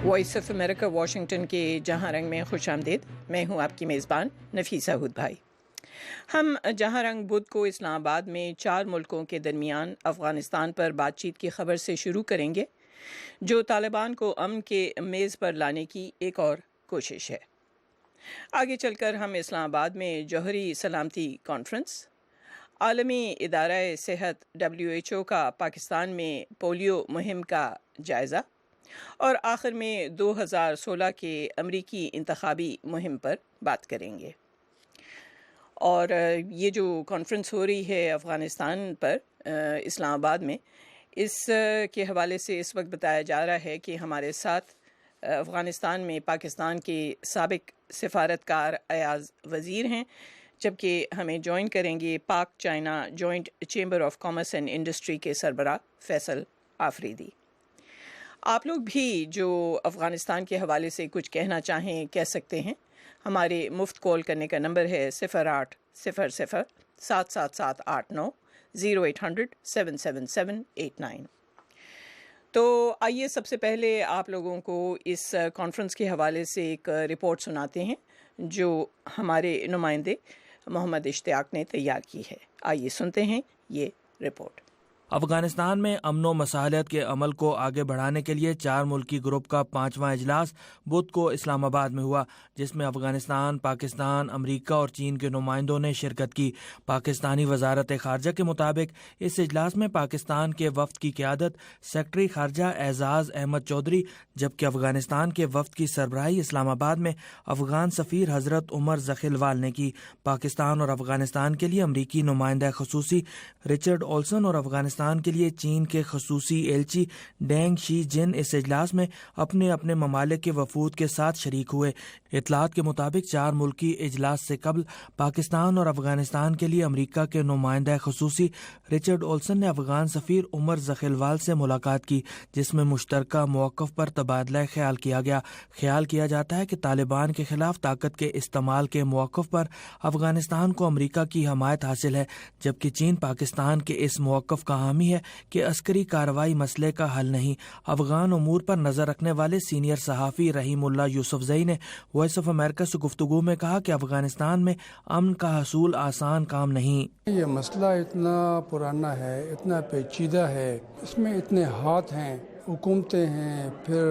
Voice of America Washington کے جہاں رنگ میں خوش آمدید. میں ہوں آپ کی میزبان نفیسہ ہود بھائی. ہم جہاں رنگ بدھ کو اسلام آباد میں 4 ملکوں کے درمیان افغانستان پر بات چیت کی خبر سے شروع کریں گے، جو طالبان کو امن کے میز پر لانے کی ایک اور کوشش ہے. آگے چل کر ہم اسلام آباد میں جوہری سلامتی کانفرنس، عالمی ادارہ صحت WHO کا پاکستان میں پولیو مہم کا جائزہ، اور آخر میں 2016 کے امریکی انتخابی مہم پر بات کریں گے. اور یہ جو کانفرنس ہو رہی ہے افغانستان پر اسلام آباد میں، اس کے حوالے سے اس وقت بتایا جا رہا ہے کہ ہمارے ساتھ افغانستان میں پاکستان کے سابق سفارتکار ایاز وزیر ہیں، جبکہ ہمیں جوائن کریں گے پاک China joint chamber of commerce and industry کے سربراہ فیصل آفریدی. آپ لوگ بھی جو افغانستان کے حوالے سے کچھ کہنا چاہیں کہہ سکتے ہیں. ہمارے مفت کال کرنے کا نمبر ہے 0800-777890 0800-777-89. تو آئیے سب سے پہلے آپ لوگوں کو اس کانفرنس کے حوالے سے ایک رپورٹ سناتے ہیں جو ہمارے نمائندے محمد اشتیاق نے تیار کی ہے. آئیے سنتے ہیں یہ رپورٹ. افغانستان میں امن و مصالحت کے عمل کو آگے بڑھانے کے لیے 4 ملکی گروپ کا 5واں اجلاس بدھ کو اسلام آباد میں ہوا، جس میں افغانستان، پاکستان، امریکہ اور چین کے نمائندوں نے شرکت کی. پاکستانی وزارت خارجہ کے مطابق اس اجلاس میں پاکستان کے وفد کی قیادت سیکرٹری خارجہ اعزاز احمد چودھری، جبکہ افغانستان کے وفد کی سربراہی اسلام آباد میں افغان سفیر حضرت عمر ذخیلوال نے کی. پاکستان اور افغانستان کے لیے امریکی نمائندہ خصوصی رچرڈ اولسن اور افغانستان کے لیے چین کے خصوصی ایلچی ڈینگ شی جن اس اجلاس میں اپنے اپنے ممالک کے وفود کے ساتھ شریک ہوئے. اطلاعات کے مطابق 4 ملکی اجلاس سے قبل پاکستان اور افغانستان کے لیے امریکہ کے نمائندہ خصوصی رچرڈ اولسن نے افغان سفیر عمر ذخیلوال سے ملاقات کی، جس میں مشترکہ موقف پر تبادلہ خیال کیا گیا. خیال کیا جاتا ہے کہ طالبان کے خلاف طاقت کے استعمال کے موقف پر افغانستان کو امریکہ کی حمایت حاصل ہے، جبکہ چین پاکستان کے اس موقف کا حامی ہے کہ عسکری کارروائی مسئلے کا حل نہیں. افغان امور پر نظر رکھنے والے سینئر صحافی رحیم اللہ یوسفزئی نے وائس آف امریکہ سے گفتگو میں کہا کہ افغانستان میں امن کا حصول آسان کام نہیں. یہ مسئلہ اتنا پرانا ہے، اتنا پیچیدہ ہے، اس میں اتنے ہاتھ ہیں، حکومتیں ہیں، پھر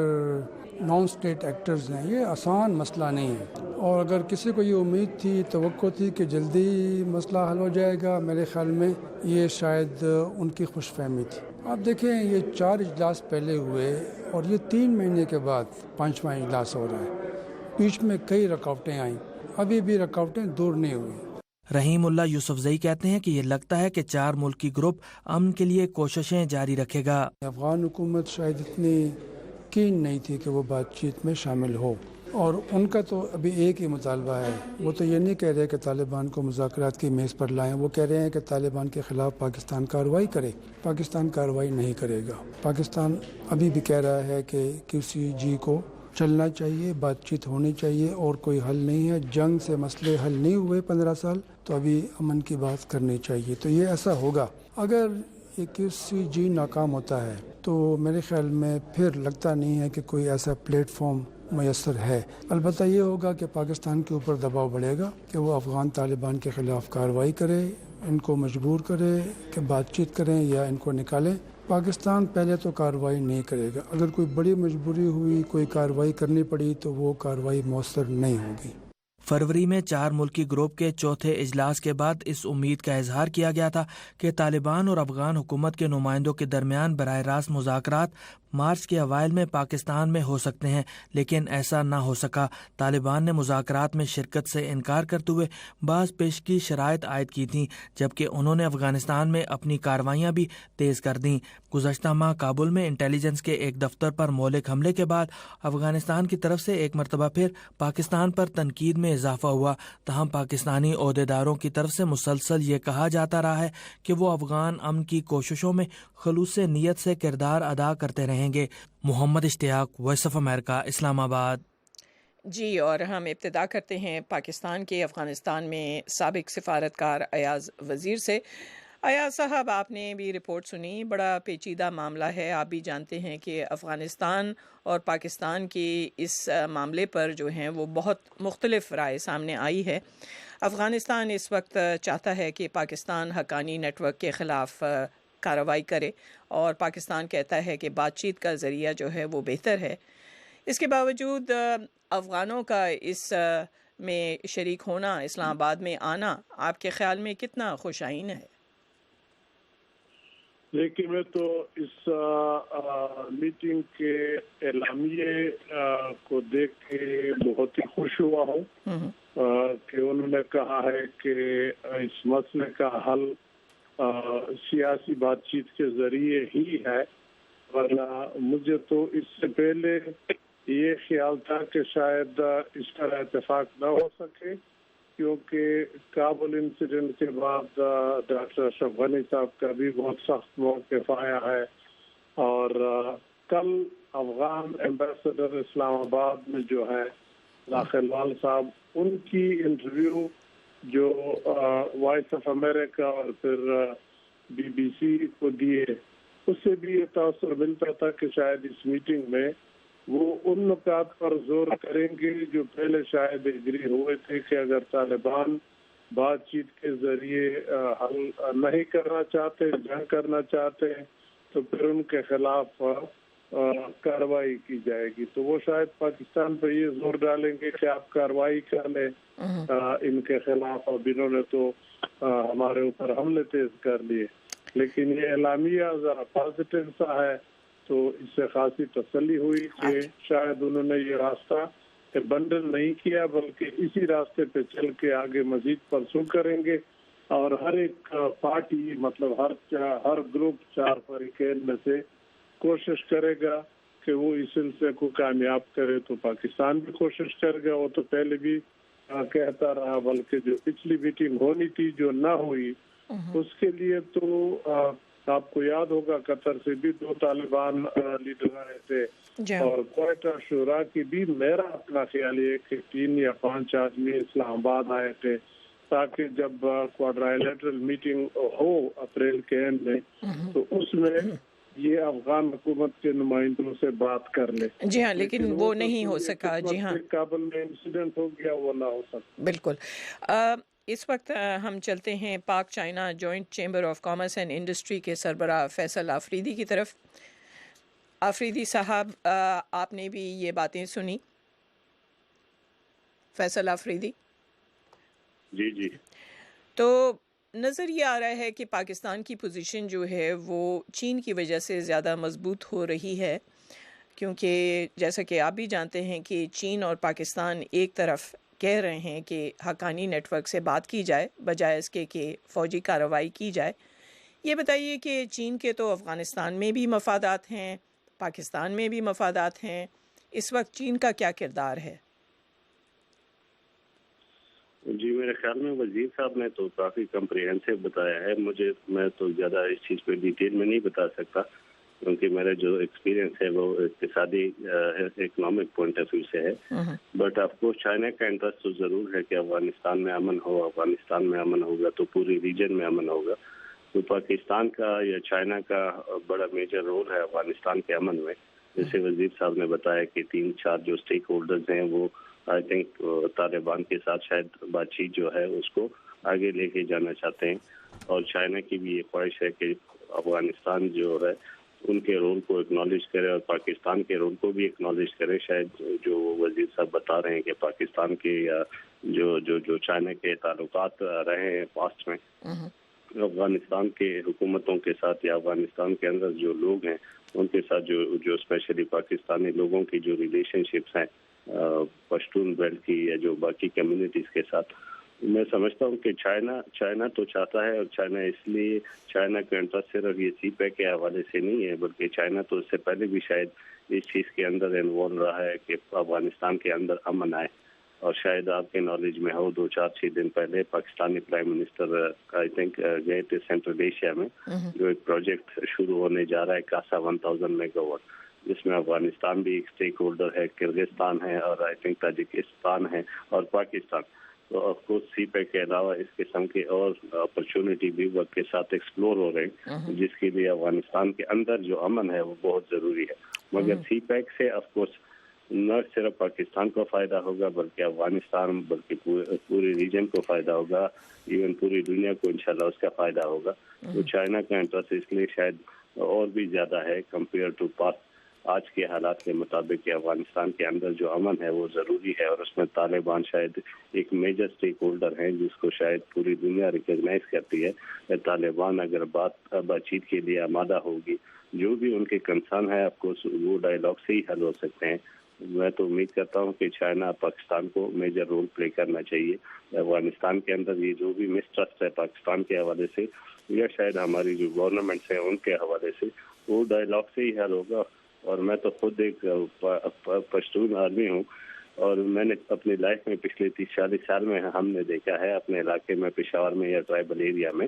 نان اسٹیٹ ایکٹرز ہیں. یہ آسان مسئلہ نہیں ہے، اور اگر کسی کو یہ امید تھی، توقع تھی کہ جلدی مسئلہ حل ہو جائے گا، میرے خیال میں یہ شاید ان کی خوش فہمی تھی. آپ دیکھیں یہ 4 اجلاس پہلے ہوئے اور یہ 3 مہینے کے بعد 5واں اجلاس ہو رہا ہے. بیچ میں کئی رکاوٹیں آئیں، ابھی بھی رکاوٹیں دور نہیں ہوئی. رحیم اللہ یوسفزئی کہتے ہیں کہ یہ لگتا ہے کہ 4 ملکی گروپ امن کے لیے کوششیں جاری رکھے گا. افغان حکومت شاید اتنی کین نہیں تھی کہ وہ بات چیت میں شامل ہو، اور ان کا تو ابھی ایک ہی مطالبہ ہے. وہ تو یہ نہیں کہہ رہے کہ طالبان کو مذاکرات کی میز پر لائیں، وہ کہہ رہے ہیں کہ طالبان کے خلاف پاکستان کارروائی کرے. پاکستان کارروائی نہیں کرے گا. پاکستان ابھی بھی کہہ رہا ہے کہ QCG کو چلنا چاہیے، بات چیت ہونی چاہیے، اور کوئی حل نہیں ہے. جنگ سے مسئلے حل نہیں ہوئے 15 سال، تو ابھی امن کی بات کرنی چاہیے. تو یہ ایسا ہوگا. اگر یہ QCG ناکام ہوتا ہے تو میرے خیال میں پھر لگتا نہیں ہے کہ کوئی ایسا پلیٹ فارم میسر ہے. البتہ یہ ہوگا کہ پاکستان کے اوپر دباؤ بڑھے گا کہ وہ افغان طالبان کے خلاف کارروائی کرے، ان کو مجبور کرے کہ بات چیت کریں یا ان کو نکالیں. پاکستان پہلے تو کارروائی نہیں کرے گا. اگر کوئی بڑی مجبوری ہوئی، کوئی کارروائی کرنی پڑی، تو وہ کارروائی مؤثر نہیں ہوگی. فروری میں 4 ملکی گروپ کے چوتھے اجلاس کے بعد اس امید کا اظہار کیا گیا تھا کہ طالبان اور افغان حکومت کے نمائندوں کے درمیان براہ راست مذاکرات مارچ کے اوائل میں پاکستان میں ہو سکتے ہیں، لیکن ایسا نہ ہو سکا. طالبان نے مذاکرات میں شرکت سے انکار کرتے ہوئے بعض پیشگی شرائط عائد کی تھیں، جبکہ انہوں نے افغانستان میں اپنی کارروائیاں بھی تیز کر دیں. گزشتہ ماہ کابل میں انٹیلیجنس کے ایک دفتر پر مہلک حملے کے بعد افغانستان کی طرف سے ایک مرتبہ پھر پاکستان پر تنقید میں اضافہ ہوا. تاہم پاکستانی عہدیداروں کی طرف سے مسلسل یہ کہا جاتا رہا ہے کہ وہ افغان امن کی کوششوں میں خلوص نیت سے کردار ادا کرتے رہیں گے. محمد اشتیاق، وائس آف امریکہ، اسلام آباد. جی، اور ہم ابتدا کرتے ہیں پاکستان کے افغانستان میں سابق سفارتکار ایاز وزیر سے. آیا صاحب آپ نے بھی رپورٹ سنی، بڑا پیچیدہ معاملہ ہے، آپ بھی جانتے ہیں کہ افغانستان اور پاکستان کی اس معاملے پر جو ہیں وہ بہت مختلف رائے سامنے آئی ہے۔ افغانستان اس وقت چاہتا ہے کہ پاکستان حقانی نیٹ ورک کے خلاف کارروائی کرے، اور پاکستان کہتا ہے کہ بات چیت کا ذریعہ جو ہے وہ بہتر ہے۔ اس کے باوجود افغانوں کا اس میں شریک ہونا، اسلام آباد میں آنا، آپ کے خیال میں کتنا خوش آئین ہے؟ لیکن میں تو اس میٹنگ کے اعلامیے کو دیکھ کے بہت ہی خوش ہوا ہوں کہ انہوں نے کہا ہے کہ اس مسئلے کا حل سیاسی بات چیت کے ذریعے ہی ہے، ورنہ مجھے تو اس سے پہلے یہ خیال تھا کہ شاید اس طرح اتفاق نہ ہو سکے، کیونکہ کابل انسیڈنٹ کے بعد ڈاکٹر اشرف غنی صاحب کا بھی بہت سخت موقف آیا ہے، اور کل افغان ایمبیسڈر اسلام آباد میں جو ہے لاخلوال صاحب، ان کی انٹرویو جو وائس آف امریکہ اور پھر بی بی سی کو دیے، اس سے بھی یہ تاثر ملتا تھا کہ شاید اس میٹنگ میں وہ ان نکات پر زور کریں گے جو پہلے شاید اگری ہوئے تھے کہ اگر طالبان بات چیت کے ذریعے حل نہیں کرنا چاہتے، جنگ کرنا چاہتے ہیں، تو پھر ان کے خلاف کارروائی کی جائے گی۔ تو وہ شاید پاکستان پہ یہ زور ڈالیں گے کہ آپ کارروائی کر لیں ان کے خلاف، اب انہوں نے تو ہمارے اوپر حملے تیز کر لیے۔ لیکن یہ اعلامیہ ذرا پازیٹیو سا ہے، تو اس سے خاصی تسلی ہوئی کہ شاید انہوں نے یہ راستہ بنڈل نہیں کیا، بلکہ اسی راستے پہ چل کے آگے مزید پرسو کریں گے، اور ہر ایک پارٹی، مطلب ہر گروپ 4 فریقین میں سے کوشش کرے گا کہ وہ اس سلسلے کو کامیاب کرے۔ تو پاکستان بھی کوشش کرے گا، وہ تو پہلے بھی کہتا رہا، بلکہ جو پچھلی میٹنگ ہونی تھی جو نہ ہوئی، اس کے لیے تو آپ کو یاد ہوگا قطر سے بھی 2 طالبان لیڈر آئے تھے، اور کوئٹہ شورا کی بھی میرا اپنا خیال یہ کہ 3 یا 5 آدمی اسلام آباد آئے تھے، تاکہ جب کوادرائلیٹرل میٹنگ ہو اپریل کے اینڈ میں، تو اس میں یہ افغان حکومت کے نمائندوں سے بات کر لے۔ جی ہاں، لیکن وہ نہیں ہو سکا۔ جی ہاں، کابل میں انسیڈنٹ ہو گیا، وہ نہ ہو سکا۔ بالکل۔ اس وقت ہم چلتے ہیں پاک China joint chamber of commerce and industry کے سربراہ فیصل آفریدی کی طرف۔ آفریدی صاحب، آپ نے بھی یہ باتیں سنی؟ فیصل آفریدی جی تو نظر یہ آ رہا ہے کہ پاکستان کی پوزیشن جو ہے وہ چین کی وجہ سے زیادہ مضبوط ہو رہی ہے، کیونکہ جیسا کہ آپ بھی جانتے ہیں کہ چین اور پاکستان ایک طرف کہہ رہے ہیں کہ حقانی نیٹ ورک سے بات کی جائے بجائے اس کے کہ فوجی کارروائی کی جائے۔ یہ بتائیے کہ چین کے تو افغانستان میں بھی مفادات ہیں، پاکستان میں بھی مفادات ہیں، اس وقت چین کا کیا کردار ہے؟ جی، میرے خیال میں وزیر صاحب نے تو کافی کمپریہنسو بتایا ہے۔ میں تو زیادہ اس چیز پہ ڈیٹیل میں نہیں بتا سکتا، کیونکہ میرا جو ایکسپیرینس ہے وہ اقتصادی اکنامک پوائنٹ آف ویو سے ہے، بٹ آف کورس چائنا کا انٹرسٹ تو ضرور ہے کہ افغانستان میں امن ہو۔ افغانستان میں امن ہوگا تو پوری ریجن میں امن ہوگا، تو پاکستان کا یا چائنا کا بڑا میجر رول ہے افغانستان کے امن میں۔ جیسے وزیر صاحب نے بتایا کہ 3-4 جو اسٹیک ہولڈرز ہیں وہ آئی تھنک طالبان کے ساتھ شاید بات چیت جو ہے اس کو آگے لے کے جانا چاہتے ہیں، اور چائنا کی بھی یہ خواہش ہے کہ افغانستان جو ہے ان کے رول کو اکنالج کرے اور پاکستان کے رول کو بھی اکنالج کرے۔ شاید جو وزیر صاحب بتا رہے ہیں کہ پاکستان کے یا جو چائنا کے تعلقات رہے ہیں پاسٹ میں افغانستان کے حکومتوں کے ساتھ یا افغانستان کے اندر جو لوگ ہیں ان کے ساتھ جو اسپیشلی پاکستانی لوگوں کی جو ریلیشن شپس ہیں پشتون بیلٹ کی یا جو باقی کمیونٹیز کے ساتھ، میں سمجھتا ہوں کہ چائنا تو چاہتا ہے، اور چائنا کا انٹرسٹ صرف یہ سی پیک کے حوالے سے نہیں ہے، بلکہ چائنا تو اس سے پہلے بھی شاید اس چیز کے اندر انوالو رہا ہے کہ افغانستان کے اندر امن آئے۔ اور شاید آپ کے نالج میں ہو 2-4-6 دن پہلے Pakistani prime minister I think گئے تھے سینٹرل ایشیا میں، جو ایک پروجیکٹ شروع ہونے جا رہا ہے کاسا 1000 میگا واٹ، جس میں افغانستان بھی ایک اسٹیک ہولڈر ہے، کرغزستان ہے، اور آئی تھنک تاجکستان ہے اور پاکستان۔ تو آف کورس سی پیک کے علاوہ اس قسم کے اور اپرچونٹی بھی وقت کے ساتھ ایکسپلور ہو رہے ہیں، جس کے لیے افغانستان کے اندر جو امن ہے وہ بہت ضروری ہے. مگر سی پیک سے آف کورس نہ صرف پاکستان کو فائدہ ہوگا بلکہ افغانستان، بلکہ پورے ریجن کو فائدہ ہوگا، ایون پوری دنیا کو انشاءاللہ اس کا فائدہ ہوگا. تو چائنا کا انٹرسٹ اس لیے شاید اور بھی زیادہ ہے کمپیئر ٹو پاسٹ. آج کے حالات کے مطابق کہ افغانستان کے اندر جو امن ہے وہ ضروری ہے، اور اس میں طالبان شاید ایک میجر اسٹیک ہولڈر ہیں جس کو شاید پوری دنیا ریکگنائز کرتی ہے. طالبان اگر بات چیت کے لیے آمادہ ہوگی، جو بھی ان کے کنسرن ہے آپ کو وہ ڈائلاگ سے ہی حل ہو سکتے ہیں. میں تو امید کرتا ہوں کہ چائنا پاکستان کو میجر رول پلے کرنا چاہیے افغانستان کے اندر. یہ جو بھی مسٹرسٹ ہے پاکستان کے حوالے سے یا شاید ہماری جو گورنمنٹس ہیں ان کے حوالے سے، وہ ڈائلاگ سے ہی حل ہوگا. اور میں تو خود ایک پشتون آدمی ہوں، اور میں نے اپنی لائف میں پچھلے 30-40 سال میں ہم نے دیکھا ہے اپنے علاقے میں پشاور میں یا ٹرائبل ایریا میں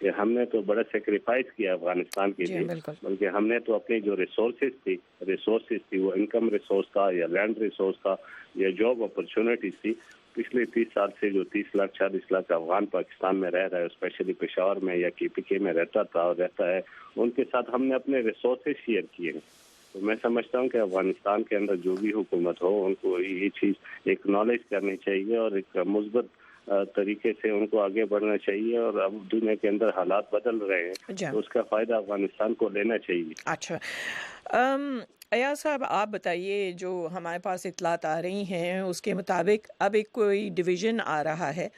کہ ہم نے تو بڑا سیکریفائس کیا افغانستان کے لیے، بلکہ ہم نے تو اپنی جو ریسورسز تھی وہ انکم ریسورس تھا یا لینڈ ریسورس تھا یا جاب اپرچونٹیز تھی. پچھلے 30 سال سے جو 30 لاکھ 40 لاکھ افغان پاکستان میں رہ رہا ہے، اسپیشلی پشاور میں یا KPK میں رہتا تھا اور رہتا ہے، ان کے ساتھ ہم نے اپنے ریسورسز شیئر کیے ہیں. تو میں سمجھتا ہوں کہ افغانستان کے اندر جو بھی حکومت ہو ان کو یہ چیز ایکنالج کرنی چاہیے اور ایک مثبت طریقے سے ان کو آگے بڑھنا چاہیے. اور اب دنیا کے اندر حالات بدل رہے ہیں تو اس کا فائدہ افغانستان کو لینا چاہیے. اچھا ایاز صاحب، آپ بتائیے، جو ہمارے پاس اطلاعات آ رہی ہیں اس کے مطابق اب ایک کوئی ڈویژن آ رہا ہے،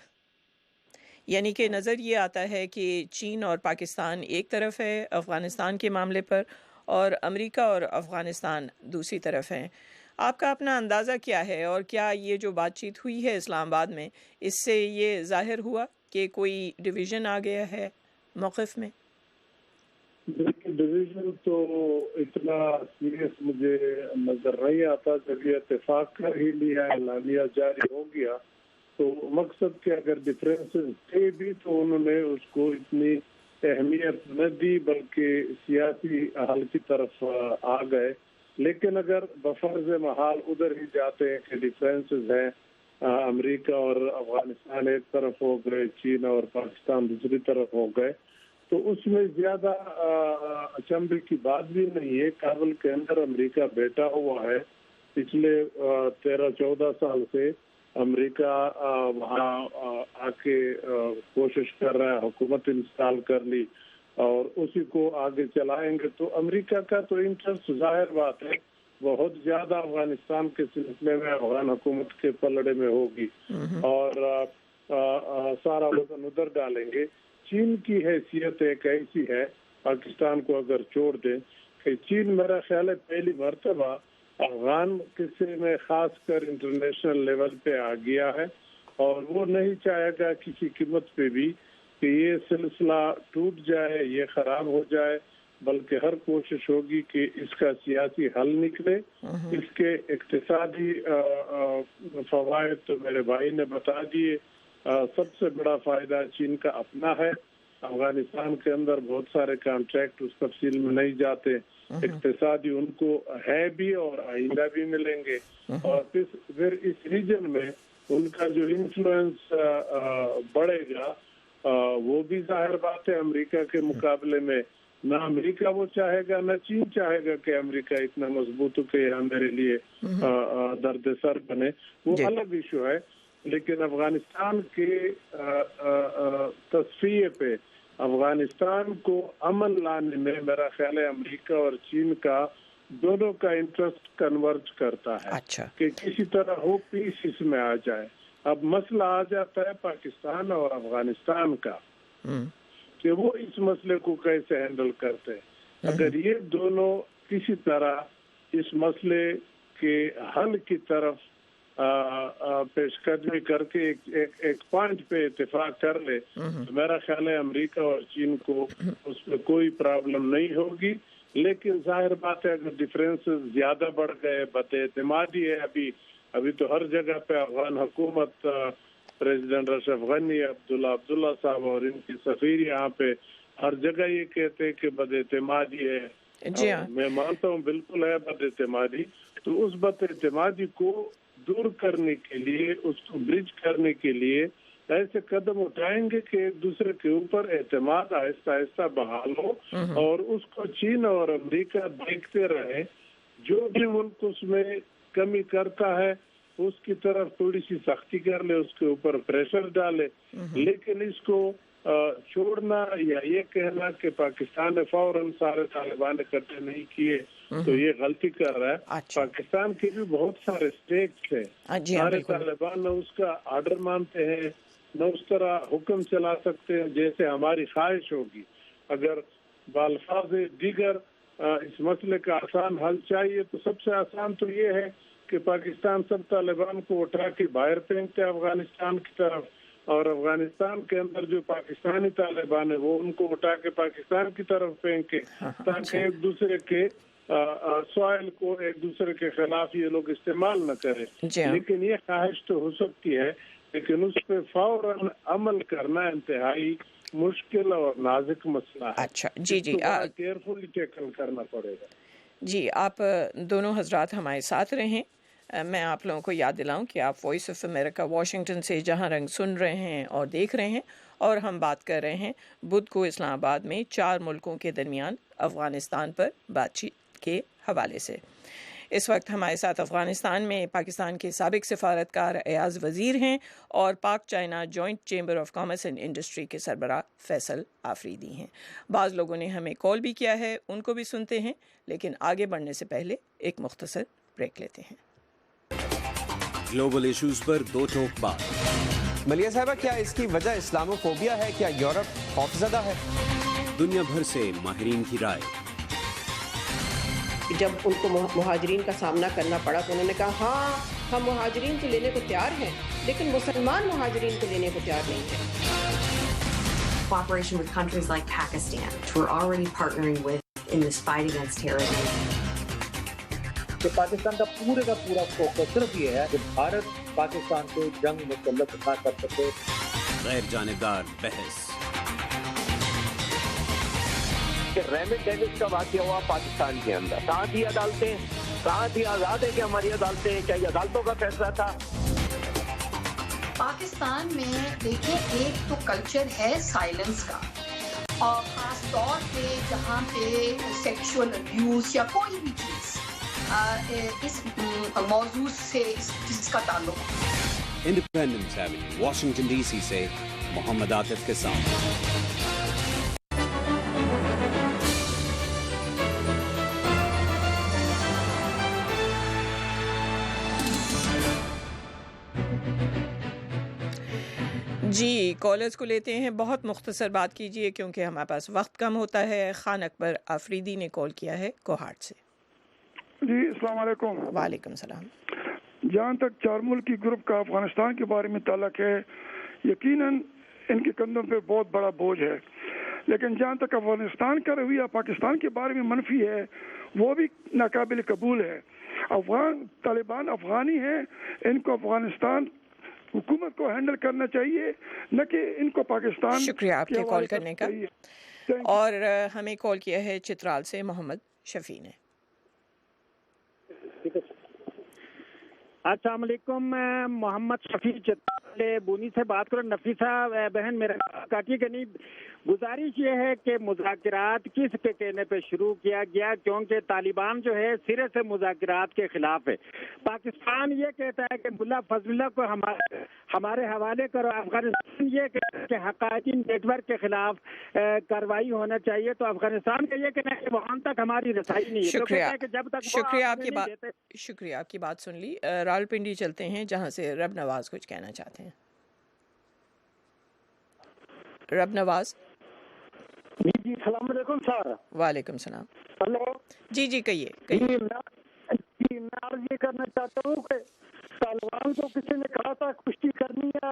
یعنی کہ نظر یہ آتا ہے کہ چین اور پاکستان ایک طرف ہے افغانستان کے معاملے پر، اور امریکہ اور افغانستان دوسری طرف ہیں. آپ کا اپنا اندازہ کیا ہے، اور کیا یہ جو بات چیت ہوئی ہے اسلام آباد میں اس سے یہ ظاہر ہوا کہ کوئی ڈویژن آ گیا ہے موقف میں؟ ڈویژن تو اتنا سیریس مجھے نظر نہیں آتا. جب یہ اتفاق کر ہی لیا، اعلامیہ جاری ہو گیا، تو مقصد کہ اگر ڈفرینسز تھے بھی تو انہوں نے اس کو اتنی اہمیت نہ دی بلکہ سیاسی حل کی طرف آ گئے. لیکن اگر بفرض محال ادھر ہی جاتے ہیں کہ ڈفرینسز ہیں، امریکہ اور افغانستان ایک طرف ہو گئے، چین اور پاکستان دوسری طرف ہو گئے، تو اس میں زیادہ اچنبھے کی بات بھی نہیں ہے. کابل کے اندر امریکہ بیٹھا ہوا ہے. پچھلے 13-14 سال سے امریکہ وہاں آ کے کوشش کر رہا ہے، حکومت انسٹال کر لی اور اسی کو آگے چلائیں گے. تو امریکہ کا تو انٹرسٹ ظاہر بات ہے بہت زیادہ افغانستان کے سلسلے میں افغان حکومت کے پلڑے میں ہوگی اور سارا وطن ادھر ڈالیں گے. چین کی حیثیت ایک ایسی ہے، پاکستان کو اگر چھوڑ دیں، کہ چین میرا خیال ہے پہلی مرتبہ افغان قصے میں خاص کر انٹرنیشنل لیول پہ آ گیا ہے، اور وہ نہیں چاہے گا کسی قیمت پہ بھی کہ یہ سلسلہ ٹوٹ جائے، یہ خراب ہو جائے، بلکہ ہر کوشش ہوگی کہ اس کا سیاسی حل نکلے. اس کے اقتصادی فوائد تو میرے بھائی نے بتا دیے. سب سے بڑا فائدہ چین کا اپنا ہے. افغانستان کے اندر بہت سارے کانٹریکٹ اس تفصیل میں نہیں جاتے، اقتصادی ان کو ہے بھی اور آئندہ بھی ملیں گے. اور پھر اس ریجن میں ان کا جو انفلوئنس بڑھے گا وہ بھی ظاہر بات ہے امریکہ کے مقابلے میں. نہ امریکہ وہ چاہے گا نہ چین چاہے گا کہ امریکہ اتنا مضبوط ہو کہ یہاں میرے لیے درد سر بنے. وہ الگ ایشو ہے. لیکن افغانستان کے تصفیے پہ افغانستان کو امن لانے میں میرا خیال ہے امریکہ اور چین کا دونوں کا انٹرسٹ کنورج کرتا ہے کہ کسی طرح ہو پیس اس میں آ جائے. اب مسئلہ آ جاتا ہے پاکستان اور افغانستان کا کہ وہ اس مسئلے کو کیسے ہینڈل کرتے ہیں. اگر یہ دونوں کسی طرح اس مسئلے کے حل کی طرف پیش قدمی کر کے ایک پوائنٹ پہ اتفاق کر لے تو میرا خیال ہے امریکہ اور چین کو اس پہ کوئی پرابلم نہیں ہوگی. لیکن ظاہر بات ہے اگر ڈفرینسز زیادہ بڑھ گئے، بد اعتمادی ہے ابھی تو ہر جگہ پہ افغان حکومت، پریزیڈنٹ اشرف غنی، عبداللہ صاحب اور ان کی سفیر یہاں پہ ہر جگہ یہ کہتے ہیں کہ بد اعتمادی ہے. میں مانتا ہوں بالکل ہے بد اعتمادی. تو اس بد اعتمادی کو دور کرنے کے لیے، اس کو برج کرنے کے لیے ایسے قدم اٹھائیں گے کہ ایک دوسرے کے اوپر اعتماد آہستہ آہستہ بحال ہو، اور اس کو چین اور امریکہ دیکھتے رہے، جو بھی ملک اس میں کمی کرتا ہے اس کی طرف تھوڑی سی سختی کر لے، اس کے اوپر پریشر ڈالے، لیکن اس کو چھوڑنا یا یہ کہنا کہ پاکستان نے فوراً سارے طالبان اکٹھے نہیں کیے تو یہ غلطی کر رہا ہے۔ پاکستان کے بھی بہت سارے اسٹیٹس ہیں، سارے طالبان نہ اس کا آرڈر مانتے ہیں نہ اس طرح حکم چلا سکتے ہیں جیسے ہماری خواہش ہوگی۔ اگر بالفاظ دیگر اس مسئلے کا آسان حل چاہیے تو سب سے آسان تو یہ ہے کہ پاکستان سب طالبان کو اٹھا کے باہر پھینکتے افغانستان کی طرف، اور افغانستان کے اندر جو پاکستانی طالبان ہیں وہ ان کو اٹھا کے پاکستان کی طرف پھینکے، تاکہ ایک دوسرے کے سوائل کو ایک دوسرے کے خلاف یہ لوگ استعمال نہ کریں۔ لیکن یہ خواہش تو ہو سکتی ہے، لیکن اس پہ فوراً عمل کرنا انتہائی مشکل اور نازک مسئلہ ہے۔ اچھا جی کیئرفلی ٹیکل کرنا پڑے گا۔ جی آپ دونوں حضرات ہمارے ساتھ رہیں۔ میں آپ لوگوں کو یاد دلاؤں کہ آپ وائس آف امریکہ واشنگٹن سے جہاں رنگ سن رہے ہیں اور دیکھ رہے ہیں، اور ہم بات کر رہے ہیں بدھ کو اسلام آباد میں 4 ملکوں کے درمیان افغانستان پر بات چیت کے حوالے سے۔ اس وقت ہمارے ساتھ افغانستان میں پاکستان کے سابق سفارتکار ایاز وزیر ہیں اور پاک China joint chamber of commerce and industry کے سربراہ فیصل آفریدی ہیں۔ بعض لوگوں نے ہمیں کال بھی کیا ہے، ان کو بھی سنتے ہیں، لیکن آگے بڑھنے سے پہلے ایک مختصر بریک لیتے ہیں۔ گلوبل ایشوز پر دو ٹوک بات۔ ملیہ صاحبہ، کیا اس کی وجہ اسلامو فوبیا ہے؟ کیا یورپ خوفزدہ ہے؟ دنیا بھر سے ماہرین کی رائے۔ جب ان کو مہاجرین کا سامنا کرنا پڑا تو انہوں نے کہا ہاں ہم مہاجرین کو لینے کو تیار ہیں، لیکن مسلمان مہاجرین کو لینے کو تیار نہیں ہیں۔ Cooperation with countries like Pakistan, which we're already partnering with in this fight against terrorism. کہ پاکستان کا پورا فوکس صرف یہ ہے کہ بھارت پاکستان کو جنگ مسلط نہ کر سکے۔ غیر جانبدار بحث۔ کہ ریمنڈ ڈیوس کا واقعہ ہوا پاکستان کے اندر، کہاں تھی عدالتیں، کہاں تھی آزاد ہے کہ ہماری عدالتیں، کیا یہ عدالتوں کا فیصلہ تھا؟ پاکستان میں دیکھیں ایک تو کلچر ہے سائلنس کا، اور خاص طور پہ جہاں پہ سیکشول ابیوز یا کوئی بھی چیز اس موضوع سے جس کا تعلق ہے۔ Independence Avenue, Washington D C سے محمد عاطف کے ساتھ۔ جی کالرز کو لیتے ہیں، بہت مختصر بات کیجئے کیونکہ ہمارے پاس وقت کم ہوتا ہے۔ خان اکبر آفریدی نے کال کیا ہے کوہاٹ سے۔ جی السلام علیکم۔ وعلیکم السلام۔ جہاں تک 4 ملکی گروپ کا افغانستان کے بارے میں تعلق ہے، یقیناً ان کے کندھوں پہ بہت بڑا بوجھ ہے، لیکن جہاں تک افغانستان کا رویہ پاکستان کے بارے میں منفی ہے وہ بھی ناقابل قبول ہے۔ طالبان افغانی ہیں، ان کو افغانستان حکومت کو ہینڈل کرنا چاہیے، نہ کہ ان کو پاکستان۔ شکریہ آپ کے کال کرنے کا۔ اور ہمیں کال کیا ہے چترال سے محمد شفیع نے۔ السلام علیکم، میں محمد شفیع چترال بونی سے بات کروں۔ نفیسہ بہن میرا کاٹیے کہ نہیں، گزارش یہ ہے کہ مذاکرات کس کے کہنے پہ شروع کیا گیا، کیونکہ طالبان جو ہے سرے سے مذاکرات کے خلاف ہے۔ پاکستان یہ کہتا ہے کہ ملا فضل اللہ کو ہمارے حوالے کرو، افغانستان یہ کہتا ہے کہ حقائقی نیٹ ورک کے خلاف کارروائی ہونا چاہیے، تو افغانستان کا یہ کہنا ہے کہ وہاں تک ہماری رسائی نہیں ہے۔ شکریہ آپ کی بات سن لی۔ راولپنڈی چلتے ہیں جہاں سے رب نواز کچھ کہنا چاہتے ہیں۔ رب نواز۔ جی السلام علیکم سر۔ وعلیکم السلام۔ ہلو جی کہیے۔ میں عرض یہ کرنا چاہتا ہوں کہ طالبان کو کسی نے کہا تھا کشتی کرنی ہے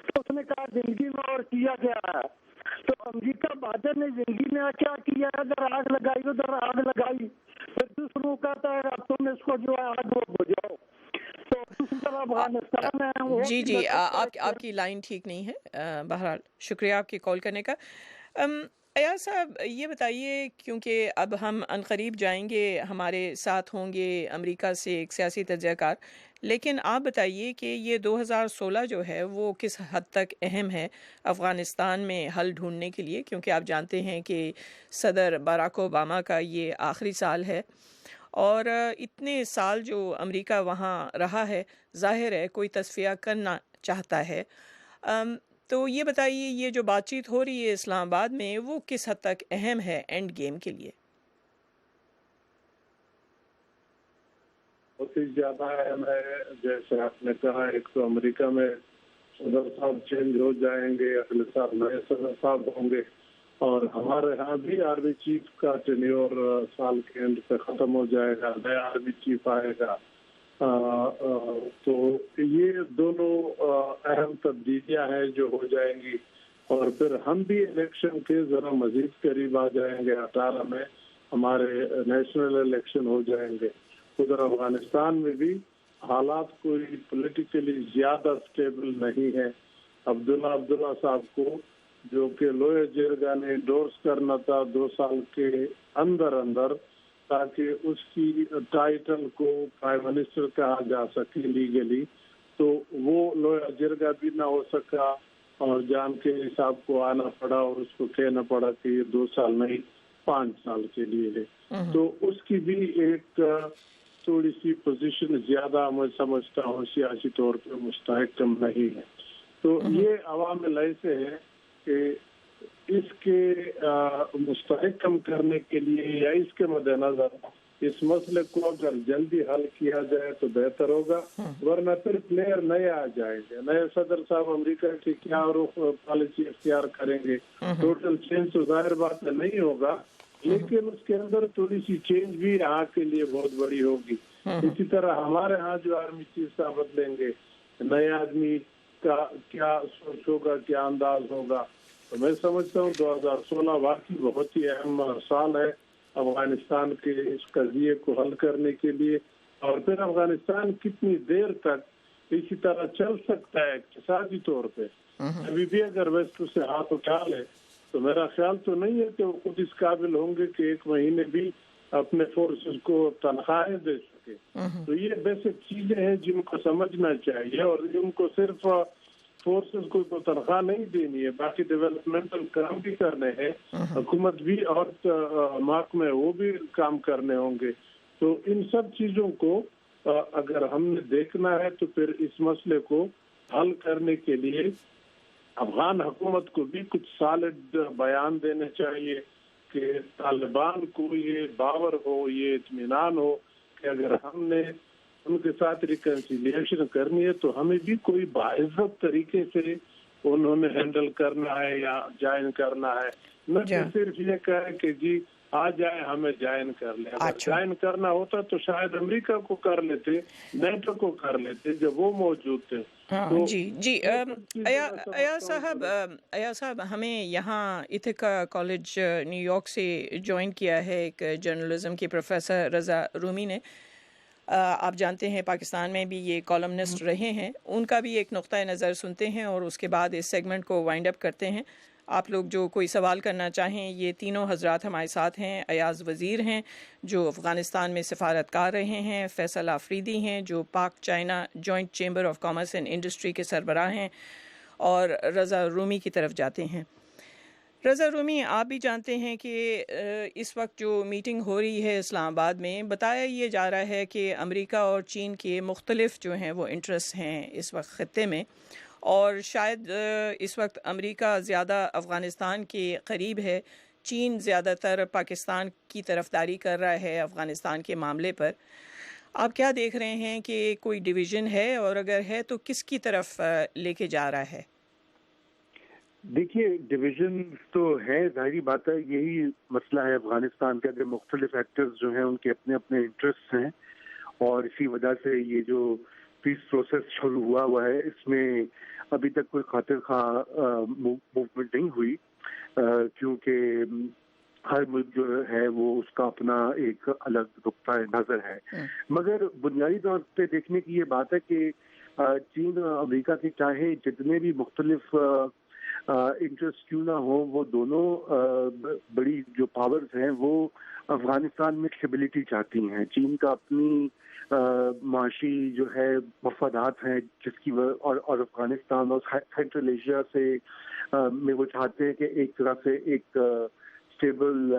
تو اس نے کہا زندگی میں اور کیا گیا ہے، تو امریکہ بہادر نے زندگی میں کیا کیا ہے، ادھر آگ لگائی ادھر آگ لگائی، پھر دوسروں کو کہتا ہے اب تم اس کو جو ہے آگ وہ بجھاؤ۔ جی آپ کی لائن ٹھیک نہیں ہے، بہرحال شکریہ آپ کی کال کرنے کا۔ ایاز صاحب یہ بتائیے، کیونکہ اب ہم عنقریب جائیں گے، ہمارے ساتھ ہوں گے امریکہ سے ایک سیاسی تجزیہ کار، لیکن آپ بتائیے کہ یہ 2016 جو ہے وہ کس حد تک اہم ہے افغانستان میں حل ڈھونڈنے کے لیے، کیونکہ آپ جانتے ہیں کہ صدر باراک اوباما کا یہ آخری سال ہے، اور اتنے سال جو امریکہ وہاں رہا ہے، ظاہر ہے کوئی تصفیہ کرنا چاہتا ہے۔ تو یہ بتائیے، یہ جو بات چیت ہو رہی ہے اسلام آباد میں، وہ کس حد تک اہم ہے اینڈ گیم کے لیے؟ بہت ہی زیادہ اہم ہے۔ جیسے آپ نے کہا، ایک تو امریکہ میں صدر صاحب چینج ہو جائیں گے، اگلے سال نئے صدر صاحب ہوں گے، اور ہمارے ہاں بھی آرمی چیف کا ٹینیور سال کے اینڈ پہ ختم ہو جائے گا، نیا آرمی چیف آئے گا۔ تو یہ دونوں اہم تبدیلیاں ہیں جو ہو جائیں گی، اور پھر ہم بھی الیکشن کے ذرا مزید قریب آ جائیں گے۔ 18 میں ہمارے نیشنل الیکشن ہو جائیں گے۔ ادھر افغانستان میں بھی حالات کوئی پولیٹیکلی زیادہ سٹیبل نہیں ہے۔ عبداللہ صاحب کو، جو کہ لوئے جرگا نے انڈورس کرنا تھا 2 سال کے اندر تاکہ اس کی ٹائٹل کو پرائم منسٹر کہا جا سکے لیگلی، تو وہ لویا جرگا بھی نہ ہو سکا، اور جان کے صاحب کو آنا پڑا اور اس کو کہنا پڑا کہ یہ 2 سال نہیں 5 سال کے لیے ہے۔ تو اس کی بھی ایک تھوڑی سی پوزیشن زیادہ میں سمجھتا ہوں سیاسی طور پہ مستحکم نہیں ہے۔ تو یہ عوامل ایسے ہے کہ اس کے مستحکم کرنے کے لیے یا اس کے مد نظر اس مسئلے کو اگر جلدی حل کیا جائے تو بہتر ہوگا، ورنہ پھر پلیئر نئے آ جائیں گے۔ نئے صدر صاحب امریکہ کی کیا رخ پالیسی اختیار کریں گے، ٹوٹل چینج تو ظاہر بات ہے نہیں ہوگا، لیکن اس کے اندر تھوڑی سی چینج بھی یہاں کے لیے بہت بڑی ہوگی۔ اسی طرح ہمارے ہاں جو آرمی چیف صاحب بدلیں گے، نئے آدمی کا کیا سوچ ہوگا، کیا انداز ہوگا۔ تو میں سمجھتا ہوں 2016 واقعی بہت ہی اہم سال ہے افغانستان کے اس قضیے کو حل کرنے کے لیے، اور پھر افغانستان کتنی دیر تک اسی طرح چل سکتا ہے اقتصادی طور پہ۔ ابھی بھی اگر ویسٹ سے ہاتھ اٹھا لے تو میرا خیال تو نہیں ہے کہ وہ خود اس قابل ہوں گے کہ 1 مہینے بھی اپنے فورسز کو تنخواہیں دے سکے۔ تو یہ بیسک چیزیں ہیں جن کو سمجھنا چاہیے، اور ان کو صرف فورسز کو تنخواہ نہیں دینی ہے، باقی ڈیولپمنٹل کام بھی کرنے ہیں، حکومت بھی اور محکمے وہ بھی کام کرنے ہوں گے۔ تو ان سب چیزوں کو اگر ہم نے دیکھنا ہے تو پھر اس مسئلے کو حل کرنے کے لیے افغان حکومت کو بھی کچھ سالڈ بیان دینے چاہیے کہ طالبان کو یہ باور ہو، یہ اطمینان ہو کہ اگر ہم نے ان کے ساتھ ریکنسیلیشن کرنی ہے تو ہمیں بھی کوئی باعزت طریقے سے انہوں نے ہینڈل کرنا ہے یا جوائن کرنا ہے، نہ کہ صرف یہ کہے کہ جی آ جائے ہمیں جوائن کر لیں۔ اگر جوائن کرنا ہوتا تو شاید امریکہ کو کر لیتے، نیٹو کو کر لیتے جب وہ موجود تھے۔ جی ایاز صاحب، ہمیں یہاں ایتھیکا کالج نیو یارک سے جوائن کیا ہے ایک جرنلزم کے پروفیسر رضا رومی نے۔ آپ جانتے ہیں پاکستان میں بھی یہ کالمنسٹ رہے ہیں، ان کا بھی ایک نقطہ نظر سنتے ہیں اور اس کے بعد اس سیگمنٹ کو وائنڈ اپ کرتے ہیں۔ آپ لوگ جو کوئی سوال کرنا چاہیں، یہ تینوں حضرات ہمارے ساتھ ہیں۔ ایاز وزیر ہیں جو افغانستان میں سفارتکار رہے ہیں، فیصل آفریدی ہیں جو پاک China joint chamber of commerce and industry کے سربراہ ہیں، اور رضا رومی کی طرف جاتے ہیں۔ رضا رومی، آپ بھی جانتے ہیں کہ اس وقت جو میٹنگ ہو رہی ہے اسلام آباد میں، بتایا یہ جا رہا ہے کہ امریکہ اور چین کے مختلف جو ہیں وہ انٹرسٹ ہیں اس وقت خطے میں، اور شاید اس وقت امریکہ زیادہ افغانستان کے قریب ہے، چین زیادہ تر پاکستان کی طرفداری کر رہا ہے افغانستان کے معاملے پر۔ آپ کیا دیکھ رہے ہیں کہ کوئی ڈویژن ہے، اور اگر ہے تو کس کی طرف لے کے جا رہا ہے؟ دیکھیے، ڈویژن تو ہے، ظاہری بات ہے، یہی مسئلہ ہے افغانستان کے۔ اگر مختلف ایکٹرز جو ہیں ان کے اپنے اپنے انٹرسٹ ہیں، اور اسی وجہ سے یہ جو پیس پروسیس شروع ہوا ہے اس میں ابھی تک کوئی خاطر خواہ موومنٹ نہیں ہوئی، کیونکہ ہر ملک جو ہے وہ اس کا اپنا ایک الگ نقطہ نظر ہے۔ مگر بنیادی طور پہ دیکھنے کی یہ بات ہے کہ چین اور امریکہ کے چاہے جتنے بھی مختلف انٹرسٹ کیوں نہ ہو، وہ دونوں بڑی جو پاورز ہیں وہ افغانستان میں اسٹیبلٹی چاہتی ہیں. چین کا اپنی معاشی جو ہے مفادات ہیں جس کی اور افغانستان اور سینٹرل ایشیا سے میں وہ چاہتے ہیں کہ ایک طرح سے ایک اسٹیبل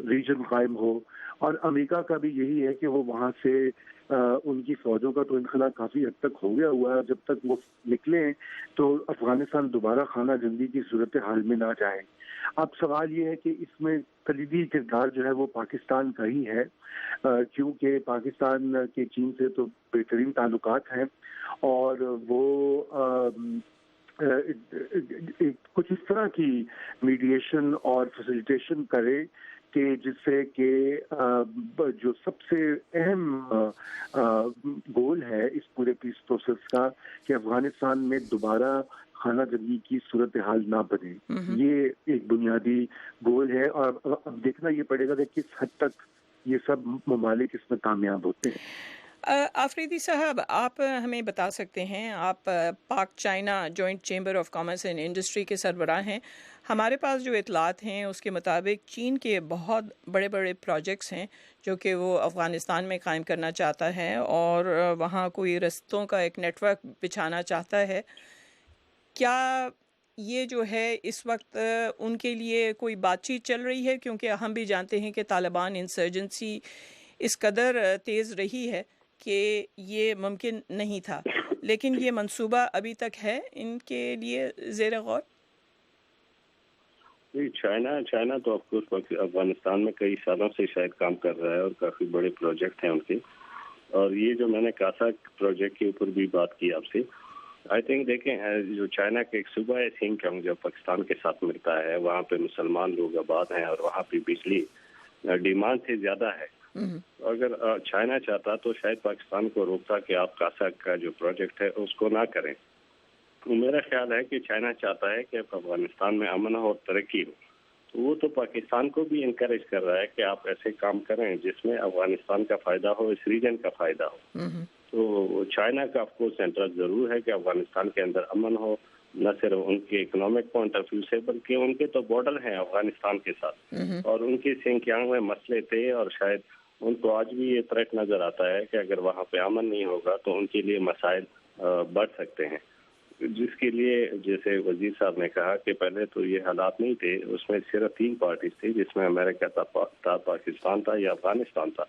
ریجن قائم ہو، اور امریکہ کا بھی یہی ہے کہ وہ وہاں سے ان کی فوجوں کا تو انخلا کافی حد تک ہو گیا ہوا ہے. جب تک وہ نکلیں تو افغانستان دوبارہ خانہ جنگی کی صورتحال میں نہ جائے. اب سوال یہ ہے کہ اس میں کلیدی کردار جو ہے وہ پاکستان کا ہی ہے، کیونکہ پاکستان کے چین سے تو بہترین تعلقات ہیں، اور وہ کچھ اس طرح کی میڈیشن اور فیسیلیٹیشن کرے کہ جس سے کہ جو سب سے اہم گول ہے اس پورے پیس پروسیس کا کہ افغانستان میں دوبارہ خانہ جنگی کی صورتحال نہ بنے، یہ ایک بنیادی گول ہے. اور اب دیکھنا یہ پڑے گا کہ کس حد تک یہ سب ممالک اس میں کامیاب ہوتے ہیں. آفریدی صاحب، آپ ہمیں بتا سکتے ہیں، آپ پاک China joint chamber of commerce and industry کے سربراہ ہیں. ہمارے پاس جو اطلاعات ہیں اس کے مطابق چین کے بہت بڑے بڑے پروجیکٹس ہیں جو کہ وہ افغانستان میں قائم کرنا چاہتا ہے اور وہاں کوئی رستوں کا ایک نیٹ ورک بچھانا چاہتا ہے. کیا یہ جو ہے اس وقت ان کے لیے کوئی بات چیت چل رہی ہے؟ کیونکہ ہم بھی جانتے ہیں کہ طالبان انسرجنسی اس قدر تیز رہی ہے کہ یہ ممکن نہیں تھا، لیکن یہ منصوبہ ابھی تک ہے ان کے لیے زیر غور؟ جی، چائنا تو آف کورس افغانستان میں کئی سالوں سے شاید کام کر رہا ہے اور کافی بڑے پروجیکٹ ہیں ان کے. اور یہ جو میں نے کاسا پروجیکٹ کے اوپر بھی بات کی آپ سے، آئی تھنک دیکھیں جو چائنا کا ایک صوبہ ہے سنکیونگ جو پاکستان کے ساتھ ملتا ہے، وہاں پہ مسلمان لوگ آباد ہیں اور وہاں پہ بجلی ڈیمانڈ سے زیادہ ہے. اگر چائنا چاہتا تو شاید پاکستان کو روکتا کہ آپ کاسا کا جو پروجیکٹ ہے اس کو نہ کریں. میرا خیال ہے کہ چائنا چاہتا ہے کہ افغانستان میں امن اور ترقی ہو، تو وہ تو پاکستان کو بھی انکریج کر رہا ہے کہ آپ ایسے کام کریں جس میں افغانستان کا فائدہ ہو، اس ریجن کا فائدہ ہو. تو چائنا کا آف کورس انٹرسٹ ضرور ہے کہ افغانستان کے اندر امن ہو، نہ صرف ان کے اکنامک پوائنٹ آف ویو سے بلکہ ان کے تو بارڈر ہیں افغانستان کے ساتھ، اور ان کے سنکیانگ میں مسئلے تھے اور شاید ان کو آج بھی یہ تھریٹ نظر آتا ہے کہ اگر وہاں پہ امن نہیں ہوگا تو ان کے لیے مسائل بڑھ سکتے ہیں. جس کے لیے جیسے وزیر صاحب نے کہا کہ پہلے تو یہ حالات نہیں تھے، اس میں صرف 3 پارٹیز تھی جس میں امریکہ تھا، پاکستان تھا یا افغانستان تھا.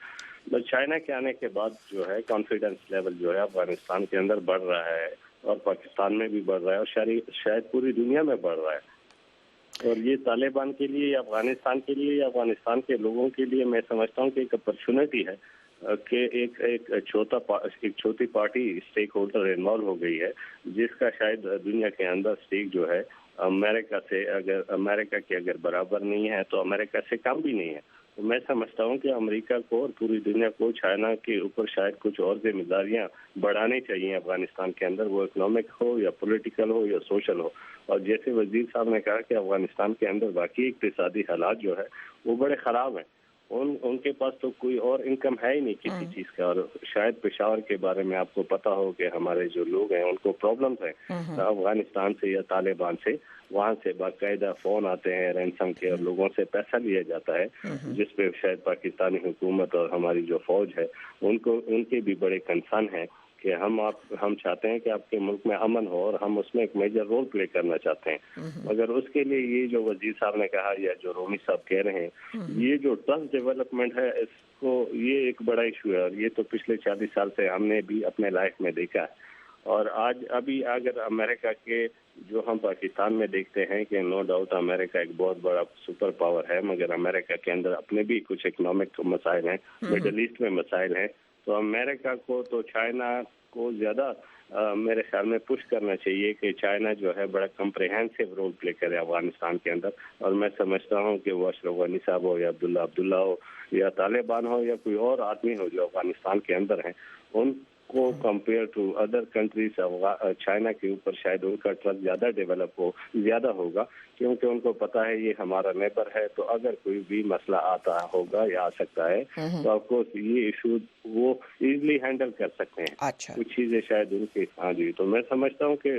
بس چائنا کے آنے کے بعد جو ہے کانفیڈنس لیول جو ہے افغانستان کے اندر بڑھ رہا ہے اور پاکستان میں بھی بڑھ رہا ہے اور شاید پوری دنیا میں بڑھ رہا ہے. اور یہ طالبان کے لیے یا افغانستان کے لیے یا افغانستان کے لوگوں کے لیے میں سمجھتا ہوں کہ ایک اپرچونٹی ہے کہ ایک چھوٹی پارٹی اسٹیک ہولڈر انوالو ہو گئی ہے جس کا شاید دنیا کے اندر اسٹیک جو ہے امریکہ کے اگر برابر نہیں ہے تو امریکہ سے کم بھی نہیں ہے. تو میں سمجھتا ہوں کہ امریکہ کو اور پوری دنیا کو چائنا کے اوپر شاید کچھ اور ذمہ داریاں بڑھانی چاہیے افغانستان کے اندر، وہ اکنامک ہو یا پولیٹیکل ہو یا سوشل ہو. اور جیسے وزیر صاحب نے کہا کہ افغانستان کے اندر باقی اقتصادی حالات جو ہے وہ بڑے خراب ہیں، ان کے پاس تو کوئی اور انکم ہے ہی نہیں کسی چیز کا. اور شاید پشاور کے بارے میں آپ کو پتا ہو کہ ہمارے جو لوگ ہیں ان کو پرابلمز ہیں افغانستان سے یا طالبان سے، وہاں سے باقاعدہ فون آتے ہیں رینسم کے اور لوگوں سے پیسہ لیا جاتا ہے، جس پہ شاید پاکستانی حکومت اور ہماری جو فوج ہے ان کے بھی بڑے کنسرن ہیں کہ ہم چاہتے ہیں کہ آپ کے ملک میں امن ہو اور ہم اس میں ایک میجر رول پلے کرنا چاہتے ہیں. مگر اس کے لیے یہ جو وزیر صاحب نے کہا یا جو رومی صاحب کہہ رہے ہیں، یہ جو ٹرسٹ ڈیولپمنٹ ہے اس کو یہ ایک بڑا ایشو ہے، اور یہ تو پچھلے 40 سال سے ہم نے بھی اپنے لائف میں دیکھا ہے. اور ابھی اگر امریکہ کے جو ہم پاکستان میں دیکھتے ہیں کہ نو ڈاؤٹ امریکہ ایک بہت بڑا سپر پاور ہے، مگر امریکہ کے اندر اپنے بھی کچھ اکنامک مسائل ہیں، مڈل ایسٹ میں مسائل ہیں. تو امریکہ کو تو چائنا کو زیادہ میرے خیال میں پش کرنا چاہیے کہ چائنا جو ہے بڑا کمپریہنسو رول پلے کرے افغانستان کے اندر. اور میں سمجھتا ہوں کہ وہ اشرف غنی صاحب ہو یا عبداللہ ہو یا طالبان ہو یا کوئی اور آدمی ہو جو افغانستان کے اندر ہیں، ان کو compare to other countries China کے اوپر شاید ان کا ٹرسٹ زیادہ ڈیولپ زیادہ ہوگا، کیونکہ ان کو پتا ہے یہ ہمارا نیبر ہے. تو اگر کوئی بھی مسئلہ آتا ہوگا یا آ سکتا ہے تو آف کورس یہ ایشو وہ ایزلی ہینڈل کر سکتے ہیں. کچھ چیزیں شاید ان کے جی. تو میں سمجھتا ہوں کہ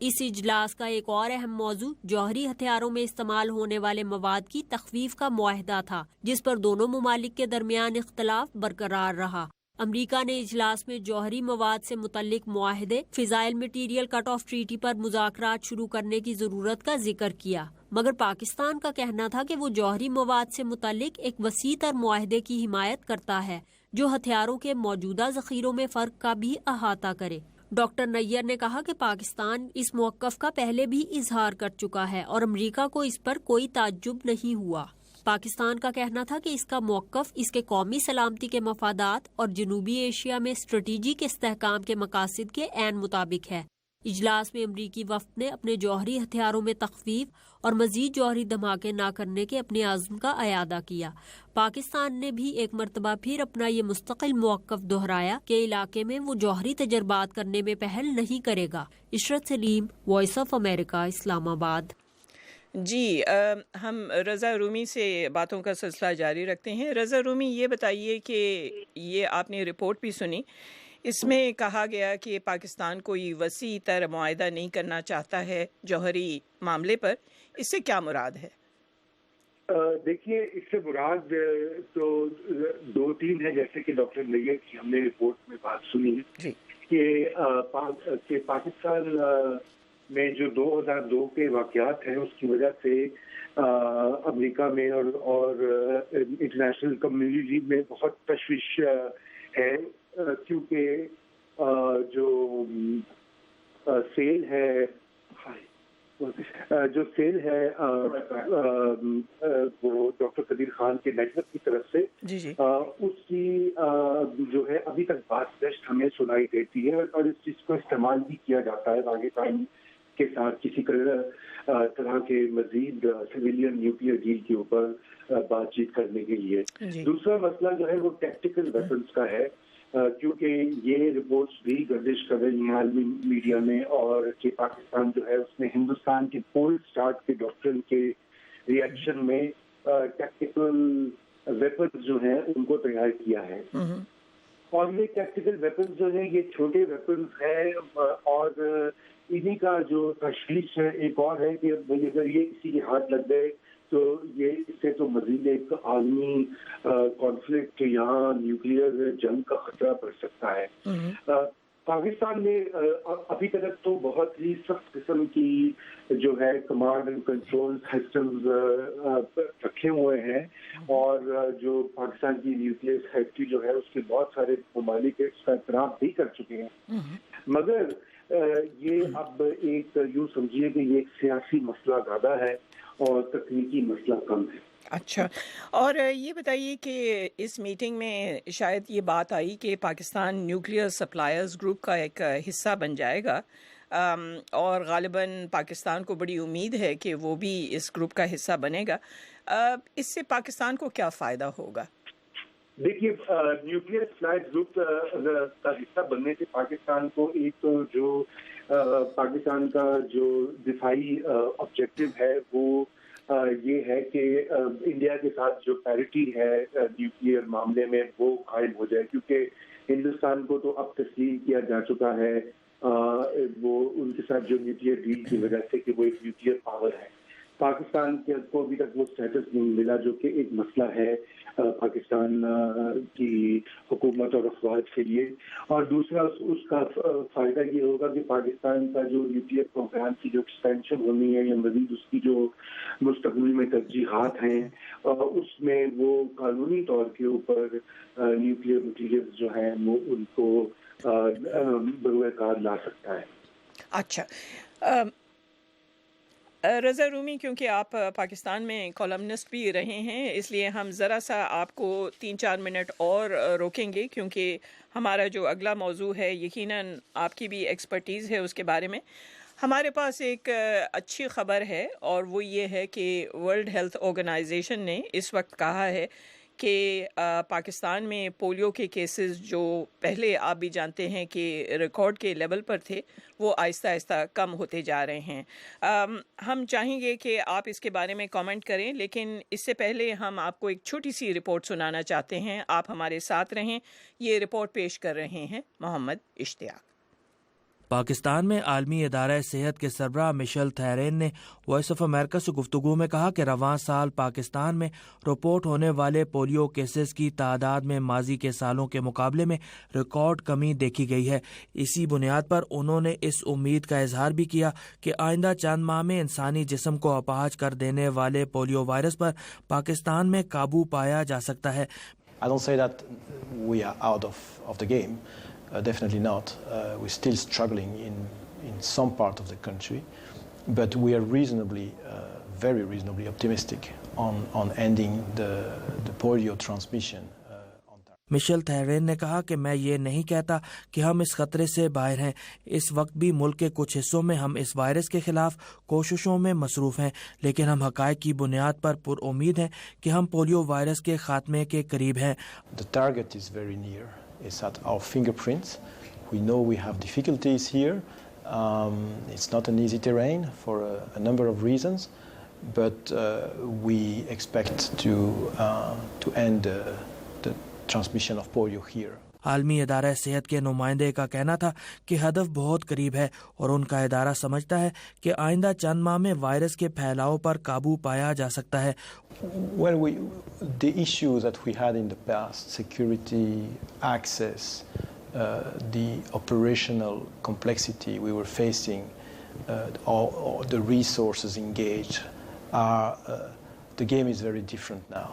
اس اجلاس کا ایک اور اہم موضوع جوہری ہتھیاروں میں استعمال ہونے والے مواد کی تخفیف کا معاہدہ تھا، جس پر دونوں ممالک کے درمیان اختلاف برقرار رہا۔ امریکہ نے اجلاس میں جوہری مواد سے متعلق معاہدے فزائل مٹیریل کٹ آف ٹریٹی پر مذاکرات شروع کرنے کی ضرورت کا ذکر کیا، مگر پاکستان کا کہنا تھا کہ وہ جوہری مواد سے متعلق ایک وسیع تر معاہدے کی حمایت کرتا ہے جو ہتھیاروں کے موجودہ ذخیروں میں فرق کا بھی احاطہ کرے۔ ڈاکٹر نیّر نے کہا کہ پاکستان اس موقف کا پہلے بھی اظہار کر چکا ہے اور امریکہ کو اس پر کوئی تعجب نہیں ہوا۔ پاکستان کا کہنا تھا کہ اس کا موقف اس کے قومی سلامتی کے مفادات اور جنوبی ایشیا میں اسٹریٹجک استحکام کے مقاصد کے عین مطابق ہے۔ اجلاس میں امریکی وفد نے اپنے جوہری ہتھیاروں میں تخفیف اور مزید جوہری دھماکے نہ کرنے کے اپنے عزم کا اعادہ کیا۔ پاکستان نے بھی ایک مرتبہ پھر اپنا یہ مستقل موقف دہرایا کہ علاقے میں وہ جوہری تجربات کرنے میں پہل نہیں کرے گا۔ عشرت سلیم، وائس آف امریکہ، اسلام آباد۔ جی، ہم رضا رومی سے باتوں کا سلسلہ جاری رکھتے ہیں۔ رضا رومی، یہ بتائیے کہ یہ آپ نے رپورٹ بھی سنی، اس میں کہا گیا کہ پاکستان کوئی وسیع تر معاہدہ نہیں کرنا چاہتا ہے جوہری معاملے پر، اس سے کیا مراد ہے؟ دیکھیے، اس سے مراد تو دو تین ہے، جیسے کہ ڈاکٹر نیّر کی ہم نے رپورٹ میں بات سنی ہے کہ پاکستان میں جو 2002 کے واقعات ہیں اس کی وجہ سے امریکہ میں اور انٹرنیشنل کمیونٹی میں بہت تشویش ہے، کیونکہ جو سیل ہے وہ ڈاکٹر قدیر خان کے نیٹ ورک کی طرف سے اس کی جو ہے ابھی تک بات دشت ہمیں سنائی دیتی ہے اور اس چیز کو استعمال بھی کیا جاتا ہے پاکستان کے ساتھ کسی طرح کے مزید سویلین نیوکلیئر ڈیل کے اوپر بات چیت کرنے کے لیے۔ دوسرا مسئلہ جو ہے وہ ٹیکٹیکل ویپنز کا ہے، کیونکہ یہ رپورٹس بھی گردش کر رہی ہیں عالمی میڈیا میں، اور کہ پاکستان جو ہے اس نے ہندوستان کے کولڈ اسٹارٹ کے ڈاکٹرن کے ریئیکشن میں ٹیکٹیکل ویپنز جو ہیں ان کو تیار کیا ہے، اور یہ ٹیکٹیکل ویپنز جو ہیں یہ چھوٹے ویپنز ہیں، اور انہی کا جو تشخیص ہے ایک اور ہے کہ اگر یہ کسی کے ہاتھ لگ گئے تو یہ اس سے تو مزید ایک عالمی کانفلکٹ یہاں نیوکلیئر جنگ کا خطرہ بڑھ سکتا ہے۔ پاکستان نے ابھی تک تو بہت ہی سخت قسم کی جو ہے کمانڈ اینڈ کنٹرول سسٹمز رکھے ہوئے ہیں، اور جو پاکستان کی نیوکلیئر سیکٹری جو ہے اس کے بہت سارے ممالک اس کا اعتراف بھی کر چکے ہیں، مگر یہ اب ایک یوں سمجھیے کہ یہ ایک سیاسی مسئلہ زیادہ ہے اور تکنیکی مسئلہ کم ہے۔ اچھا، اور یہ بتائیے کہ اس میٹنگ میں شاید یہ بات آئی کہ پاکستان نیوکلیئر سپلائرز گروپ کا ایک حصہ بن جائے گا، اور غالباً پاکستان کو بڑی امید ہے کہ وہ بھی اس گروپ کا حصہ بنے گا۔ اس سے پاکستان کو کیا فائدہ ہوگا؟ دیکھیے، نیوکلیئر سپلائرز گروپ کا حصہ بننے سے پاکستان کو ایک تو جو پاکستان کا جو دفاعی آبجیکٹو ہے وہ یہ ہے کہ انڈیا کے ساتھ جو پیرٹی ہے نیوکلیئر معاملے میں وہ قائم ہو جائے، کیونکہ ہندوستان کو تو اب تسلیم کیا جا چکا ہے وہ ان کے ساتھ جو نیوکلیئر ڈیل کی وجہ سے کہ وہ ایک نیوکلیئر پاور ہے۔ پاکستان کو ابھی تک وہ اسٹیٹس نہیں ملا، جو کہ ایک مسئلہ ہے پاکستان کی حکومت اور افواج کے لیے، اور دوسرا اس کا فائدہ یہ ہوگا کہ پاکستان کا جو نیوکلیئر پروگرام کی جو ایکسپینشن ہونی ہے یا مزید اس کی جو مستقبل میں ترجیحات ہیں اس میں وہ قانونی طور کے اوپر نیوکلیئر مٹیریل جو ہیں وہ ان کو بروئے کار لا سکتا ہے۔ اچھا، رضا رومی، کیونکہ آپ پاکستان میں کالمنسٹ بھی رہے ہیں، اس لیے ہم ذرا سا آپ کو 3-4 منٹ اور روکیں گے، کیونکہ ہمارا جو اگلا موضوع ہے یقیناً آپ کی بھی ایکسپرٹیز ہے اس کے بارے میں۔ ہمارے پاس ایک اچھی خبر ہے، اور وہ یہ ہے کہ ورلڈ ہیلتھ آرگنائزیشن نے اس وقت کہا ہے کہ پاکستان میں پولیو کے کیسز جو پہلے آپ بھی جانتے ہیں کہ ریکارڈ کے لیول پر تھے، وہ آہستہ آہستہ کم ہوتے جا رہے ہیں۔ ہم چاہیں گے کہ آپ اس کے بارے میں کامنٹ کریں، لیکن اس سے پہلے ہم آپ کو ایک چھوٹی سی رپورٹ سنانا چاہتے ہیں۔ آپ ہمارے ساتھ رہیں، یہ رپورٹ پیش کر رہے ہیں محمد اشتیاق۔ پاکستان میں عالمی ادارہ صحت کے سربراہ مشیل تھیرین نے وائس آف امریکہ سے گفتگو میں کہا کہ رواں سال پاکستان میں رپورٹ ہونے والے پولیو کیسز کی تعداد میں ماضی کے سالوں کے مقابلے میں ریکارڈ کمی دیکھی گئی ہے۔ اسی بنیاد پر انہوں نے اس امید کا اظہار بھی کیا کہ آئندہ چند ماہ میں انسانی جسم کو اپاہج کر دینے والے پولیو وائرس پر پاکستان میں قابو پایا جا سکتا ہے۔ I don't say that we are out of the game. Definitely not. We're still struggling in some part of the country, but we are very reasonably optimistic on ending the polio transmission. Michel Thieren نے کہا کہ میں یہ نہیں کہتا کہ ہم اس خطرے سے باہر ہیں۔ اس وقت بھی ملک کے کچھ حصوں میں ہم اس وائرس کے خلاف کوششوں میں مصروف ہیں، لیکن ہم حقائق کی بنیاد پر پر امید ہیں کہ ہم پولیو وائرس کے خاتمے کے قریب ہیں۔ The target is very near. It's at our fingerprints. We know we have difficulties here. It's not an easy terrain for a number of reasons, but we expect to end the transmission of polio here. عالمی ادارہ صحت کے نمائندے کا کہنا تھا کہ ہدف بہت قریب ہے اور ان کا ادارہ سمجھتا ہے کہ آئندہ چند ماہ میں وائرس کے پھیلاؤ پر قابو پایا جا سکتا ہے۔ Well, the issues that we had in the past, security, access, the operational complexity we were facing, or the resources engaged, the game is very different now.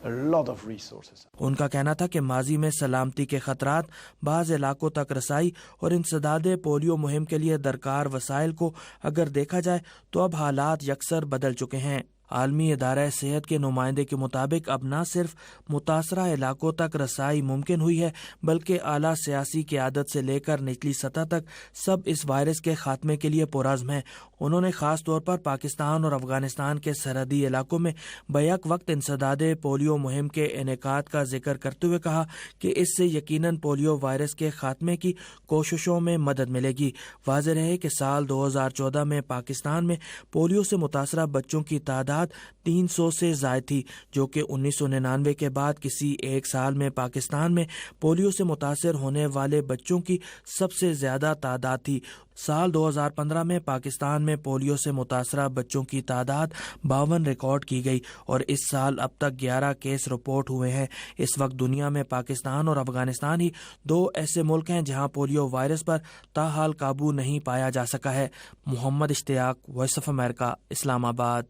A lot of resources. ان کا کہنا تھا کہ ماضی میں سلامتی کے خطرات، بعض علاقوں تک رسائی اور انسداد پولیو مہم کے لیے درکار وسائل کو اگر دیکھا جائے تو اب حالات یکسر بدل چکے ہیں۔ عالمی ادارہ صحت کے نمائندے کے مطابق اب نہ صرف متاثرہ علاقوں تک رسائی ممکن ہوئی ہے بلکہ اعلیٰ سیاسی قیادت سے لے کر نچلی سطح تک سب اس وائرس کے خاتمے کے لیے پرعزم ہیں۔ انہوں نے خاص طور پر پاکستان اور افغانستان کے سرحدی علاقوں میں بیک وقت انسداد پولیو مہم کے انعقاد کا ذکر کرتے ہوئے کہا کہ اس سے یقیناً پولیو وائرس کے خاتمے کی کوششوں میں مدد ملے گی۔ واضح رہے کہ سال 2014 میں پاکستان میں پولیو سے متاثرہ بچوں کی تعداد 300 سے زائد تھی، جو کہ 1999 کے بعد کسی ایک سال میں پاکستان میں پولیو سے متاثر ہونے والے بچوں کی سب سے زیادہ تعداد تھی۔ سال 2015 میں پاکستان میں پولیو سے متاثرہ بچوں کی تعداد 52 ریکارڈ کی گئی اور اس سال اب تک 11 کیس رپورٹ ہوئے ہیں۔ اس وقت دنیا میں پاکستان اور افغانستان ہی دو ایسے ملک ہیں جہاں پولیو وائرس پر تاحال قابو نہیں پایا جا سکا ہے۔ محمد اشتیاق، وائس آف امریکہ، اسلام آباد۔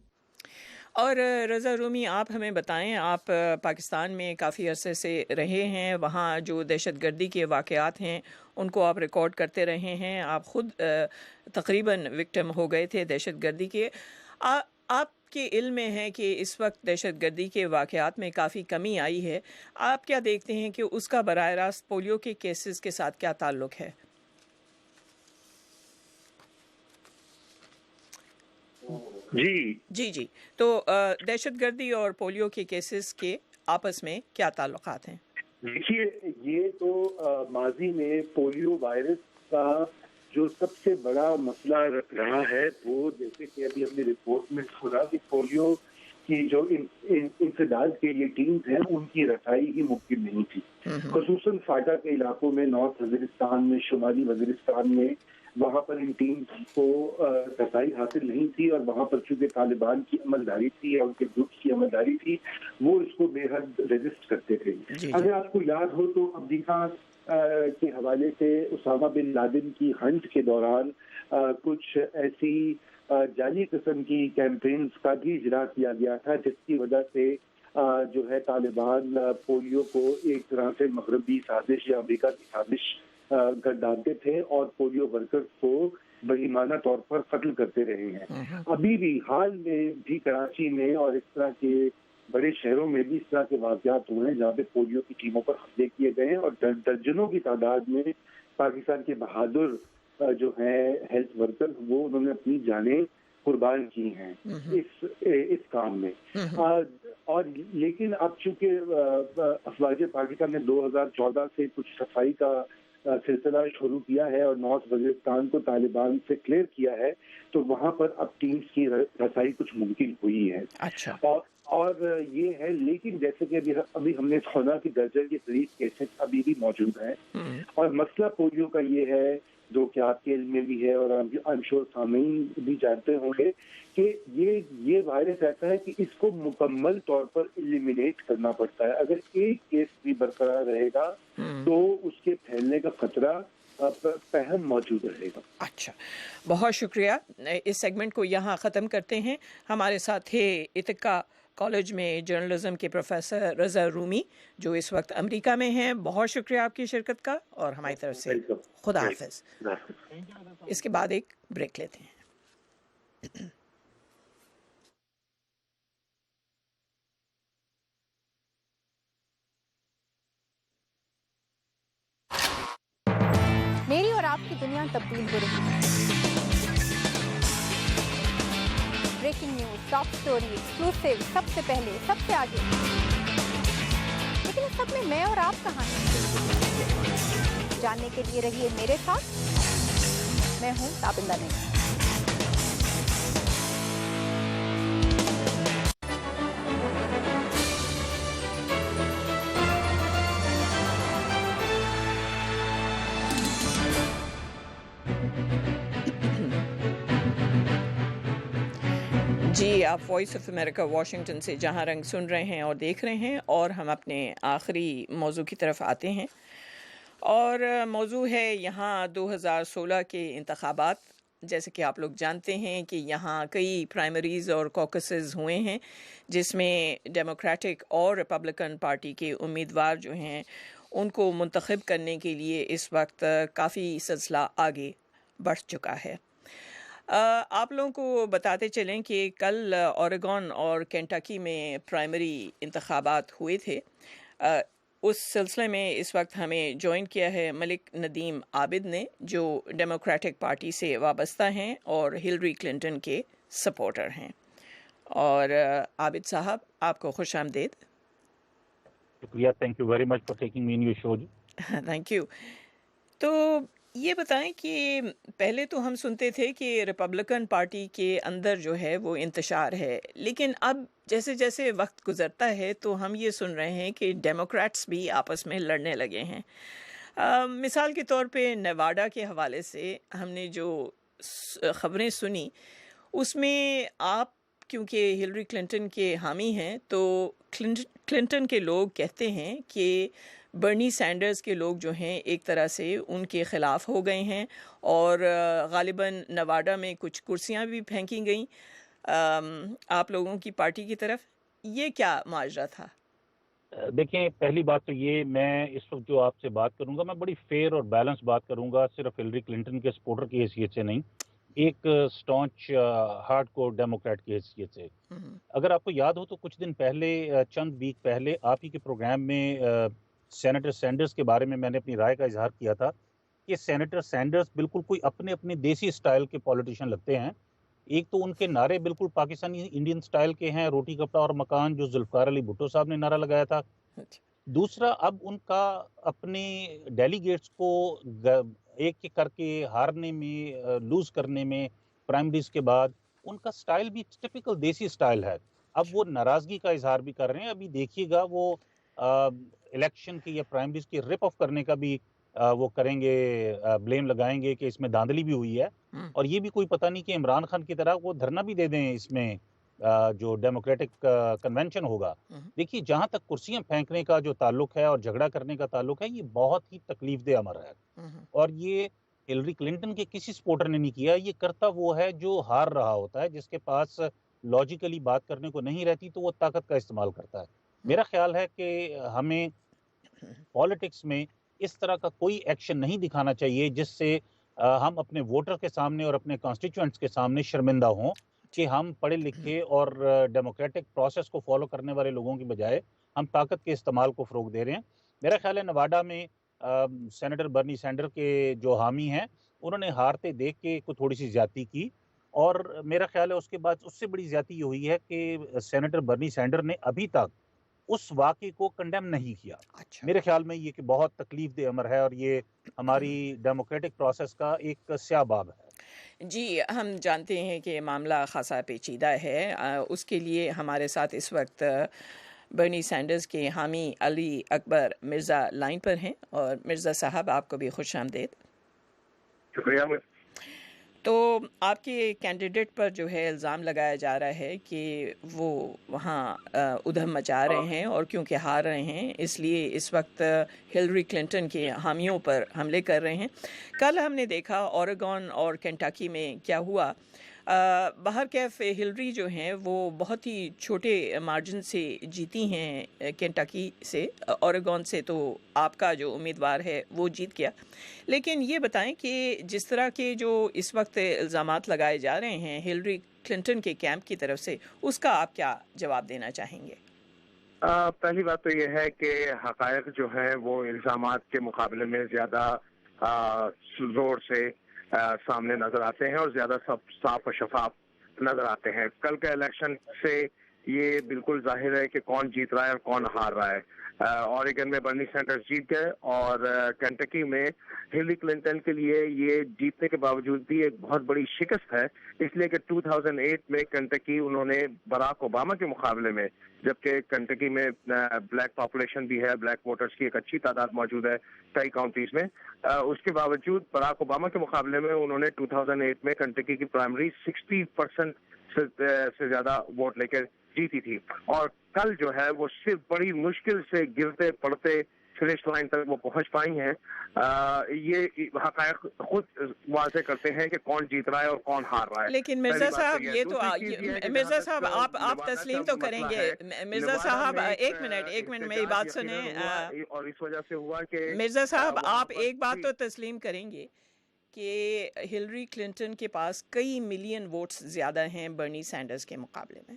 اور رضا رومی، آپ ہمیں بتائیں، آپ پاکستان میں کافی عرصے سے رہے ہیں، وہاں جو دہشت گردی کے واقعات ہیں ان کو آپ ریکارڈ کرتے رہے ہیں، آپ خود تقریباً وکٹم ہو گئے تھے دہشت گردی کے۔ آپ کے علم میں ہے کہ اس وقت دہشت گردی کے واقعات میں کافی کمی آئی ہے، آپ کیا دیکھتے ہیں کہ اس کا براہ راست پولیو کے کیسز کے ساتھ کیا تعلق ہے؟ جی تو دہشت گردی اور پولیو کے کیسز کے آپس میں کیا تعلقات ہیں؟ دیکھیے، یہ تو ماضی میں پولیو وائرس کا جو سب سے بڑا مسئلہ رہا ہے وہ، جیسے کہ ابھی ہم نے رپورٹ میں سنا کہ پولیو کی جو انسداد کے لیے ٹیمز ہیں ان کی رسائی ہی ممکن نہیں تھی، خصوصاً فاٹا کے علاقوں میں، نارتھ وزیرستان میں، شمالی وزیرستان میں، وہاں پر ان ٹیمز کو رسائی حاصل نہیں تھی، اور وہاں پر چونکہ طالبان کی عملداری تھی اور ان کے گروپس کی عملداری تھی، وہ اس کو بے حد ریزسٹ کرتے تھے۔ اگر آپ کو یاد ہو تو امریکہ کے حوالے سے اسامہ بن لادن کی ہنٹ کے دوران کچھ ایسی جعلی قسم کی کیمپینز کا بھی اجرا کیا گیا تھا، جس کی وجہ سے جو ہے طالبان پولیو کو ایک طرح سے مغربی سازش یا امریکہ کی سازش گردانتے تھے اور پولیو ورکرز کو بہیمانہ طور پر قتل کرتے رہے ہیں۔ ابھی بھی حال میں بھی کراچی میں اور اس طرح کے بڑے شہروں میں بھی اس طرح کے واقعات ہوئے ہیں جہاں پہ پولیو کی ٹیموں پر حملے کیے گئے ہیں، اور درجنوں کی تعداد میں پاکستان کے بہادر جو ہیں ہیلتھ ورکر، وہ انہوں نے اپنی جانیں قربان کی ہیں اس کام میں۔ اور لیکن اب چونکہ افواج پاکستان نے 2014 سے کچھ صفائی کا سلسلہ شروع کیا ہے اور نارتھ وزیرستان کو طالبان سے کلیئر کیا ہے، تو وہاں پر اب ٹیمز کی رسائی کچھ ممکن ہوئی ہے۔ اچھا، اور یہ ہے، لیکن جیسے کہ ابھی ہم نے سنا کہ درجن کے قریب کیسز ابھی بھی موجود ہیں، اور مسئلہ پولیو کا یہ ہے جو کہ آپ کے علم میں بھی ہے اور آئی ایم شیور سامعین بھی جانتے ہوں گے کہ یہ وائرس ایسا ہے کہ اس کو مکمل طور پر ایلیمینیٹ کرنا پڑتا ہے. اگر ایک کیس بھی برقرار رہے گا تو اس کے پھیلنے کا خطرہ پہم موجود رہے گا. اچھا، بہت شکریہ. اس سیگمنٹ کو یہاں ختم کرتے ہیں. ہمارے ساتھ تھے اتکا کالج میں جرنلزم کے پروفیسر رضا رومی جو اس وقت امریکہ میں ہیں. بہت شکریہ آپ کی شرکت کا اور ہماری طرف سے خدا حافظ. اس کے بعد ایک بریک لیتے ہیں. میری اور آپ کی دنیا تبدیل ہو رہی ہے. Breaking news, top story, exclusive, سب سے پہلے، سب سے آگے. لیکن اس سب میں میں اور آپ کہاں ہیں؟ جاننے کے لیے رہیے میرے ساتھ. میں ہوں تابندہ نہیں. جی، آپ وائس آف امریکہ واشنگٹن سے جہاں رنگ سن رہے ہیں اور دیکھ رہے ہیں، اور ہم اپنے آخری موضوع کی طرف آتے ہیں. اور موضوع ہے یہاں 2016 کے انتخابات. جیسے کہ آپ لوگ جانتے ہیں کہ یہاں کئی پرائمریز اور کوکسز ہوئے ہیں جس میں ڈیموکریٹک اور ریپبلکن پارٹی کے امیدوار جو ہیں ان کو منتخب کرنے کے لیے اس وقت کافی سلسلہ آگے بڑھ چکا ہے. آپ لوگوں کو بتاتے چلیں کہ کل اوریگون اور کینٹاکی میں پرائمری انتخابات ہوئے تھے. اس سلسلے میں اس وقت ہمیں جوائن کیا ہے ملک ندیم عابد نے جو ڈیموکریٹک پارٹی سے وابستہ ہیں اور ہلری کلنٹن کے سپورٹر ہیں. اور عابد صاحب، آپ کو خوش آمدید. شکریہ. Thank you very much for taking me in your show. Thank you. تو یہ بتائیں کہ پہلے تو ہم سنتے تھے کہ ریپبلکن پارٹی کے اندر جو ہے وہ انتشار ہے، لیکن اب جیسے جیسے وقت گزرتا ہے تو ہم یہ سن رہے ہیں کہ ڈیموکریٹس بھی آپس میں لڑنے لگے ہیں. مثال کے طور پہ نیواڈا کے حوالے سے ہم نے جو خبریں سنی اس میں آپ کیونکہ ہلری کلنٹن کے حامی ہیں تو کلنٹن کے لوگ کہتے ہیں کہ برنی سینڈرز کے لوگ جو ہیں ایک طرح سے ان کے خلاف ہو گئے ہیں اور غالباً نواڈا میں کچھ کرسیاں بھی پھینکی گئیں آپ لوگوں کی پارٹی کی طرف. یہ کیا ماجرا تھا؟ دیکھیں، پہلی بات تو یہ، میں اس وقت جو آپ سے بات کروں گا میں بڑی فیئر اور بیلنس بات کروں گا، صرف ہلری کلنٹن کے سپورٹر کی حیثیت سے نہیں، ایک سٹانچ ہارڈ کور ڈیموکریٹ کی حیثیت سے. اگر آپ کو یاد ہو تو کچھ دن پہلے، چند ویک پہلے، آپ ہی کے پروگرام میں سینیٹر سینڈرز کے بارے میں نے اپنی رائے کا اظہار کیا تھا کہ سینیٹر سینڈرز بالکل کوئی اپنے اپنے دیسی سٹائل کے پولیٹیشین لگتے ہیں. ایک تو ان کے نعرے بالکل پاکستانی انڈین سٹائل کے ہیں، روٹی کپڑا اور مکان، جو ذوالفقار علی بھٹو صاحب نے نعرہ لگایا تھا. دوسرا، اب ان کا اپنے ڈیلیگیٹس کو ایک ایک کر کے ہارنے میں، لوز کرنے میں پرائمریز کے بعد، ان کا سٹائل بھی ٹپیکل دیسی سٹائل ہے. اب وہ ناراضگی کا اظہار بھی کر رہے ہیں. ابھی دیکھیے گا وہ الیکشن کی یا پرائمریز کی رپ آف کرنے کا بھی وہ کریں گے، بلیم لگائیں گے کہ اس میں دھاندلی بھی ہوئی ہے. اور یہ بھی کوئی پتہ نہیں کہ عمران خان کی طرح وہ دھرنا بھی دے دیں اس میں جو ڈیموکریٹک کنونشن ہوگا. دیکھیے، جہاں تک کرسیاں پھینکنے کا جو تعلق ہے اور جھگڑا کرنے کا تعلق ہے، یہ بہت ہی تکلیف دہ امر ہے. اور یہ ہلری کلنٹن کے کسی سپورٹر نے نہیں کیا. یہ کرتا وہ ہے جو ہار رہا ہوتا ہے، جس کے پاس لاجیکلی بات کرنے کو نہیں رہتی تو وہ طاقت کا استعمال کرتا ہے. میرا خیال ہے کہ ہمیں پالیٹکس میں اس طرح کا کوئی ایکشن نہیں دکھانا چاہیے جس سے ہم اپنے ووٹر کے سامنے اور اپنے کانسٹیچوئنٹس کے سامنے شرمندہ ہوں کہ ہم پڑھے لکھے اور ڈیموکریٹک پروسیس کو فالو کرنے والے لوگوں کی بجائے ہم طاقت کے استعمال کو فروغ دے رہے ہیں. میرا خیال ہے نواڈا میں سینیٹر برنی سینڈر کے جو حامی ہیں انہوں نے ہارتے دیکھ کے کوئی تھوڑی سی زیادتی کی، اور میرا خیال ہے اس کے بعد اس سے بڑی زیادتی یہ ہوئی ہے کہ سینیٹر برنی سینڈر نے ابھی تک اس واقعے کو کنڈیم نہیں کیا. میرے خیال میں یہ کہ بہت تکلیف دہ امر ہے اور یہ ہماری ڈیموکریٹک پروسیس کا ایک سیاہ باب ہے. جی، ہم جانتے ہیں کہ معاملہ خاصا پیچیدہ ہے. اس کے لیے ہمارے ساتھ اس وقت برنی سینڈرز کے حامی علی اکبر مرزا لائن پر ہیں. اور مرزا صاحب، آپ کو بھی خوش آمدید. شکریہ. تو آپ کے کینڈیڈیٹ پر جو ہے الزام لگایا جا رہا ہے کہ وہ وہاں ادھم مچا رہے ہیں اور کیونکہ ہار رہے ہیں اس لیے اس وقت ہلری کلنٹن کے حامیوں پر حملے کر رہے ہیں. کل ہم نے دیکھا اوریگون اور کینٹاکی میں کیا ہوا. بہرکیف ہلری جو ہیں وہ بہت ہی چھوٹے مارجن سے جیتی ہیں کینٹاکی سے. اوریگون سے تو آپ کا جو امیدوار ہے وہ جیت گیا. لیکن یہ بتائیں کہ جس طرح کے جو اس وقت الزامات لگائے جا رہے ہیں ہلری کلنٹن کے کیمپ کی طرف سے, اس کا آپ کیا جواب دینا چاہیں گے؟ پہلی بات تو یہ ہے کہ حقائق جو ہیں وہ الزامات کے مقابلے میں زیادہ زور سے سامنے نظر آتے ہیں اور زیادہ صاف و شفاف نظر آتے ہیں. کل کے الیکشن سے یہ بالکل ظاہر ہے کہ کون جیت رہا ہے اور کون ہار رہا ہے. اوریگن میں برنی سینڈرز جیت گئے اور کینٹکی میں ہلری کلنٹن کے لیے یہ جیتنے کے باوجود بھی ایک بہت بڑی شکست ہے, اس لیے کہ 2008 میں کنٹکی انہوں نے براک اوباما کے مقابلے میں, جبکہ کنٹکی میں بلیک پاپولیشن بھی ہے, بلیک ووٹرز کی ایک اچھی تعداد موجود ہے کئی کاؤنٹیز میں, اس کے باوجود براک اوباما کے مقابلے میں انہوں نے 2008 میں کنٹکی کی پرائمری 60% سے زیادہ ووٹ لے کر جیتی تھی. اور کل جو ہے وہ صرف بڑی مشکل سے گرتے پڑتے فنش لائن تک وہ پہنچ پائی ہیں. یہ حقائق خود واضح کرتے ہیں کہ کون جیت رہا ہے اور کون ہار رہا ہے. لیکن مرزا صاحب یہ تو مرزا صاحب آپ تسلیم تو کریں گے. مرزا صاحب ایک منٹ میری بات سنیں. اور اس وجہ سے ہوا کہ مرزا صاحب آپ ایک بات تو تسلیم کریں گے کہ ہلری کلنٹن کے پاس کئی ملین ووٹس زیادہ ہیں برنی سینڈرز کے مقابلے میں.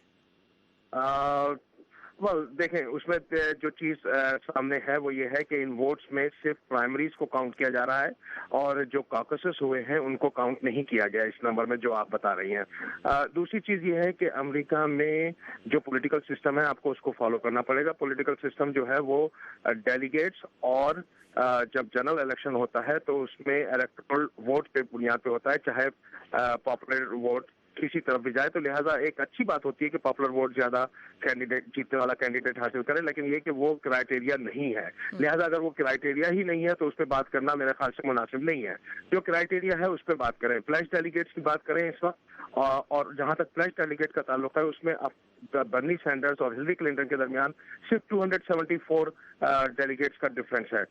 دیکھیں اس میں جو چیز سامنے ہے وہ یہ ہے کہ ان ووٹس میں صرف پرائمریز کو کاؤنٹ کیا جا رہا ہے اور جو کاکسس ہوئے ہیں ان کو کاؤنٹ نہیں کیا گیا اس نمبر میں جو آپ بتا رہی ہیں. دوسری چیز یہ ہے کہ امریکہ میں جو پولیٹیکل سسٹم ہے آپ کو اس کو فالو کرنا پڑے گا. پولیٹیکل سسٹم جو ہے وہ ڈیلیگیٹس اور جب جنرل الیکشن ہوتا ہے تو اس میں الیکٹرل ووٹ پہ بنیاد پہ ہوتا ہے, چاہے پاپولر ووٹ کسی طرف بھی جائے. تو لہٰذا ایک اچھی بات ہوتی ہے کہ پاپولر ووٹ زیادہ کینڈیڈیٹ جیتنے والا کینڈیڈیٹ حاصل کرے, لیکن یہ کہ وہ کرائٹیریا نہیں ہے. لہٰذا اگر وہ کرائٹیریا ہی نہیں ہے تو اس پہ بات کرنا میرے خیال سے مناسب نہیں ہے. جو کرائٹیریا ہے اس پہ بات کریں. پلیج ڈیلیگیٹس کی بات کریں اس وقت, اور جہاں تک پلیج ڈیلیگیٹ کا تعلق ہے اس میں اب برنی سینڈرز اور ہلری کلنٹن کے درمیان صرف 274 ڈیلیگیٹس کا ڈفرینس ہے.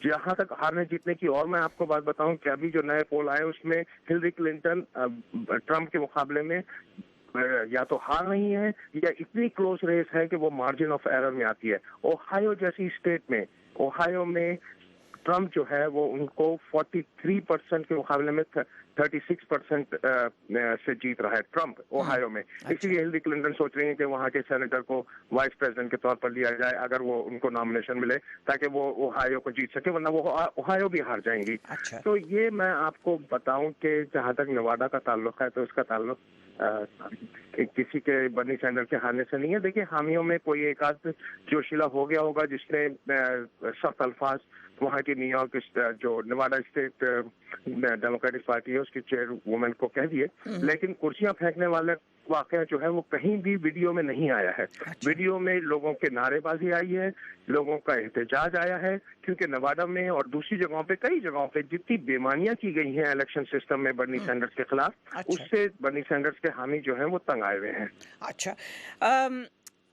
جہاں تک ہارنے جیتنے کی اور میں آپ کو بات بتاؤں کہ ابھی جو نئے پول آئے اس میں ہلری کلنٹن ٹرمپ کے مقابلے میں یا تو ہار نہیں ہے یا اتنی کلوز ریس ہے کہ وہ مارجن آف ایرر میں آتی ہے. اوہایو جیسی اسٹیٹ میں, اوہایو میں ٹرمپ جو ہے وہ ان کو 43% کے مقابلے میں 36% سے جیت رہا ہے ٹرمپ اوہایو میں. اسی لیے ہلری کلنٹن سوچ رہی ہیں کہ وہاں کے سینیٹر کو وائس پریزیڈنٹ کے طور پر لیا جائے اگر وہ ان کو نامنیشن ملے, تاکہ وہ اوہایو کو جیت سکے, ورنہ وہ اوہایو بھی ہار جائیں گی. تو یہ میں آپ کو بتاؤں کہ جہاں تک نواڈا کا تعلق ہے تو اس کا تعلق کسی کے برنی سینڈر کے ہارنے سے نہیں ہے. دیکھیے حامیوں میں کوئی ایک آدھ جوشیلا ہو گیا ہوگا جس نے سخت الفاظ وہاں کی نیو یارک جو نواڈا اسٹیٹ ڈیموکریٹک پارٹی ہے اس کی چیئر وومن کو کہہ دیے, لیکن کرسیاں پھینکنے والے واقعہ جو ہے وہ کہیں بھی ویڈیو میں نہیں آیا ہے. ویڈیو میں لوگوں کے نعرے بازی آئی ہے, لوگوں کا احتجاج آیا ہے, کیونکہ نواڈا میں اور دوسری جگہوں پہ کئی جگہوں پہ جتنی بےمانیاں کی گئی ہیں الیکشن سسٹم میں برنی سینڈرز کے خلاف, اس سے برنی سینڈرز کے حامی جو ہیں وہ تنگ آئے ہوئے ہیں. اچھا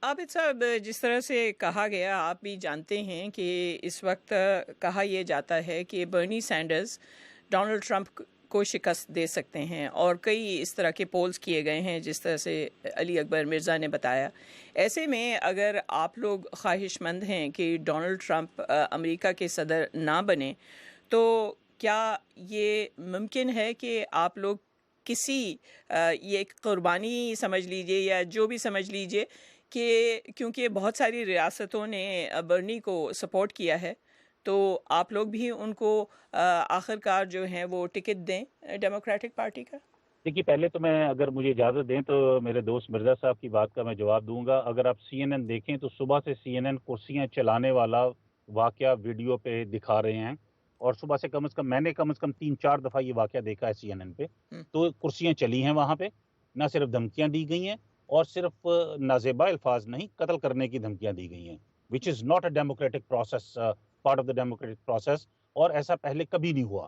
عابد صاحب, جس طرح سے کہا گیا آپ بھی جانتے ہیں کہ اس وقت کہا یہ جاتا ہے کہ برنی سینڈرز ڈونلڈ ٹرمپ کو شکست دے سکتے ہیں, اور کئی اس طرح کے پولز کیے گئے ہیں جس طرح سے علی اکبر مرزا نے بتایا. ایسے میں اگر آپ لوگ خواہش مند ہیں کہ ڈونلڈ ٹرمپ امریکہ کے صدر نہ بنے, تو کیا یہ ممکن ہے کہ آپ لوگ کسی یہ ایک قربانی سمجھ لیجئے یا جو بھی سمجھ لیجئے کہ کیونکہ بہت ساری ریاستوں نے برنی کو سپورٹ کیا ہے, تو آپ لوگ بھی ان کو آخرکار جو ہیں وہ ٹکٹ دیں ڈیموکریٹک پارٹی کا؟ دیکھیے پہلے تو میں اگر مجھے اجازت دیں تو میرے دوست مرزا صاحب کی بات کا میں جواب دوں گا. اگر آپ CNN دیکھیں تو صبح سے CNN کرسیاں چلانے والا واقعہ ویڈیو پہ دکھا رہے ہیں, اور صبح سے میں نے کم از کم 3-4 دفعہ یہ واقعہ دیکھا ہے CNN پہ. تو کرسیاں چلی ہیں وہاں پہ, نہ صرف دھمکیاں دی گئی ہیں اور صرف نازیبا الفاظ نہیں, قتل کرنے کی دھمکیاں دی گئی ہیں, which is not a democratic process, part of the democratic process, اور ایسا پہلے کبھی نہیں ہوا.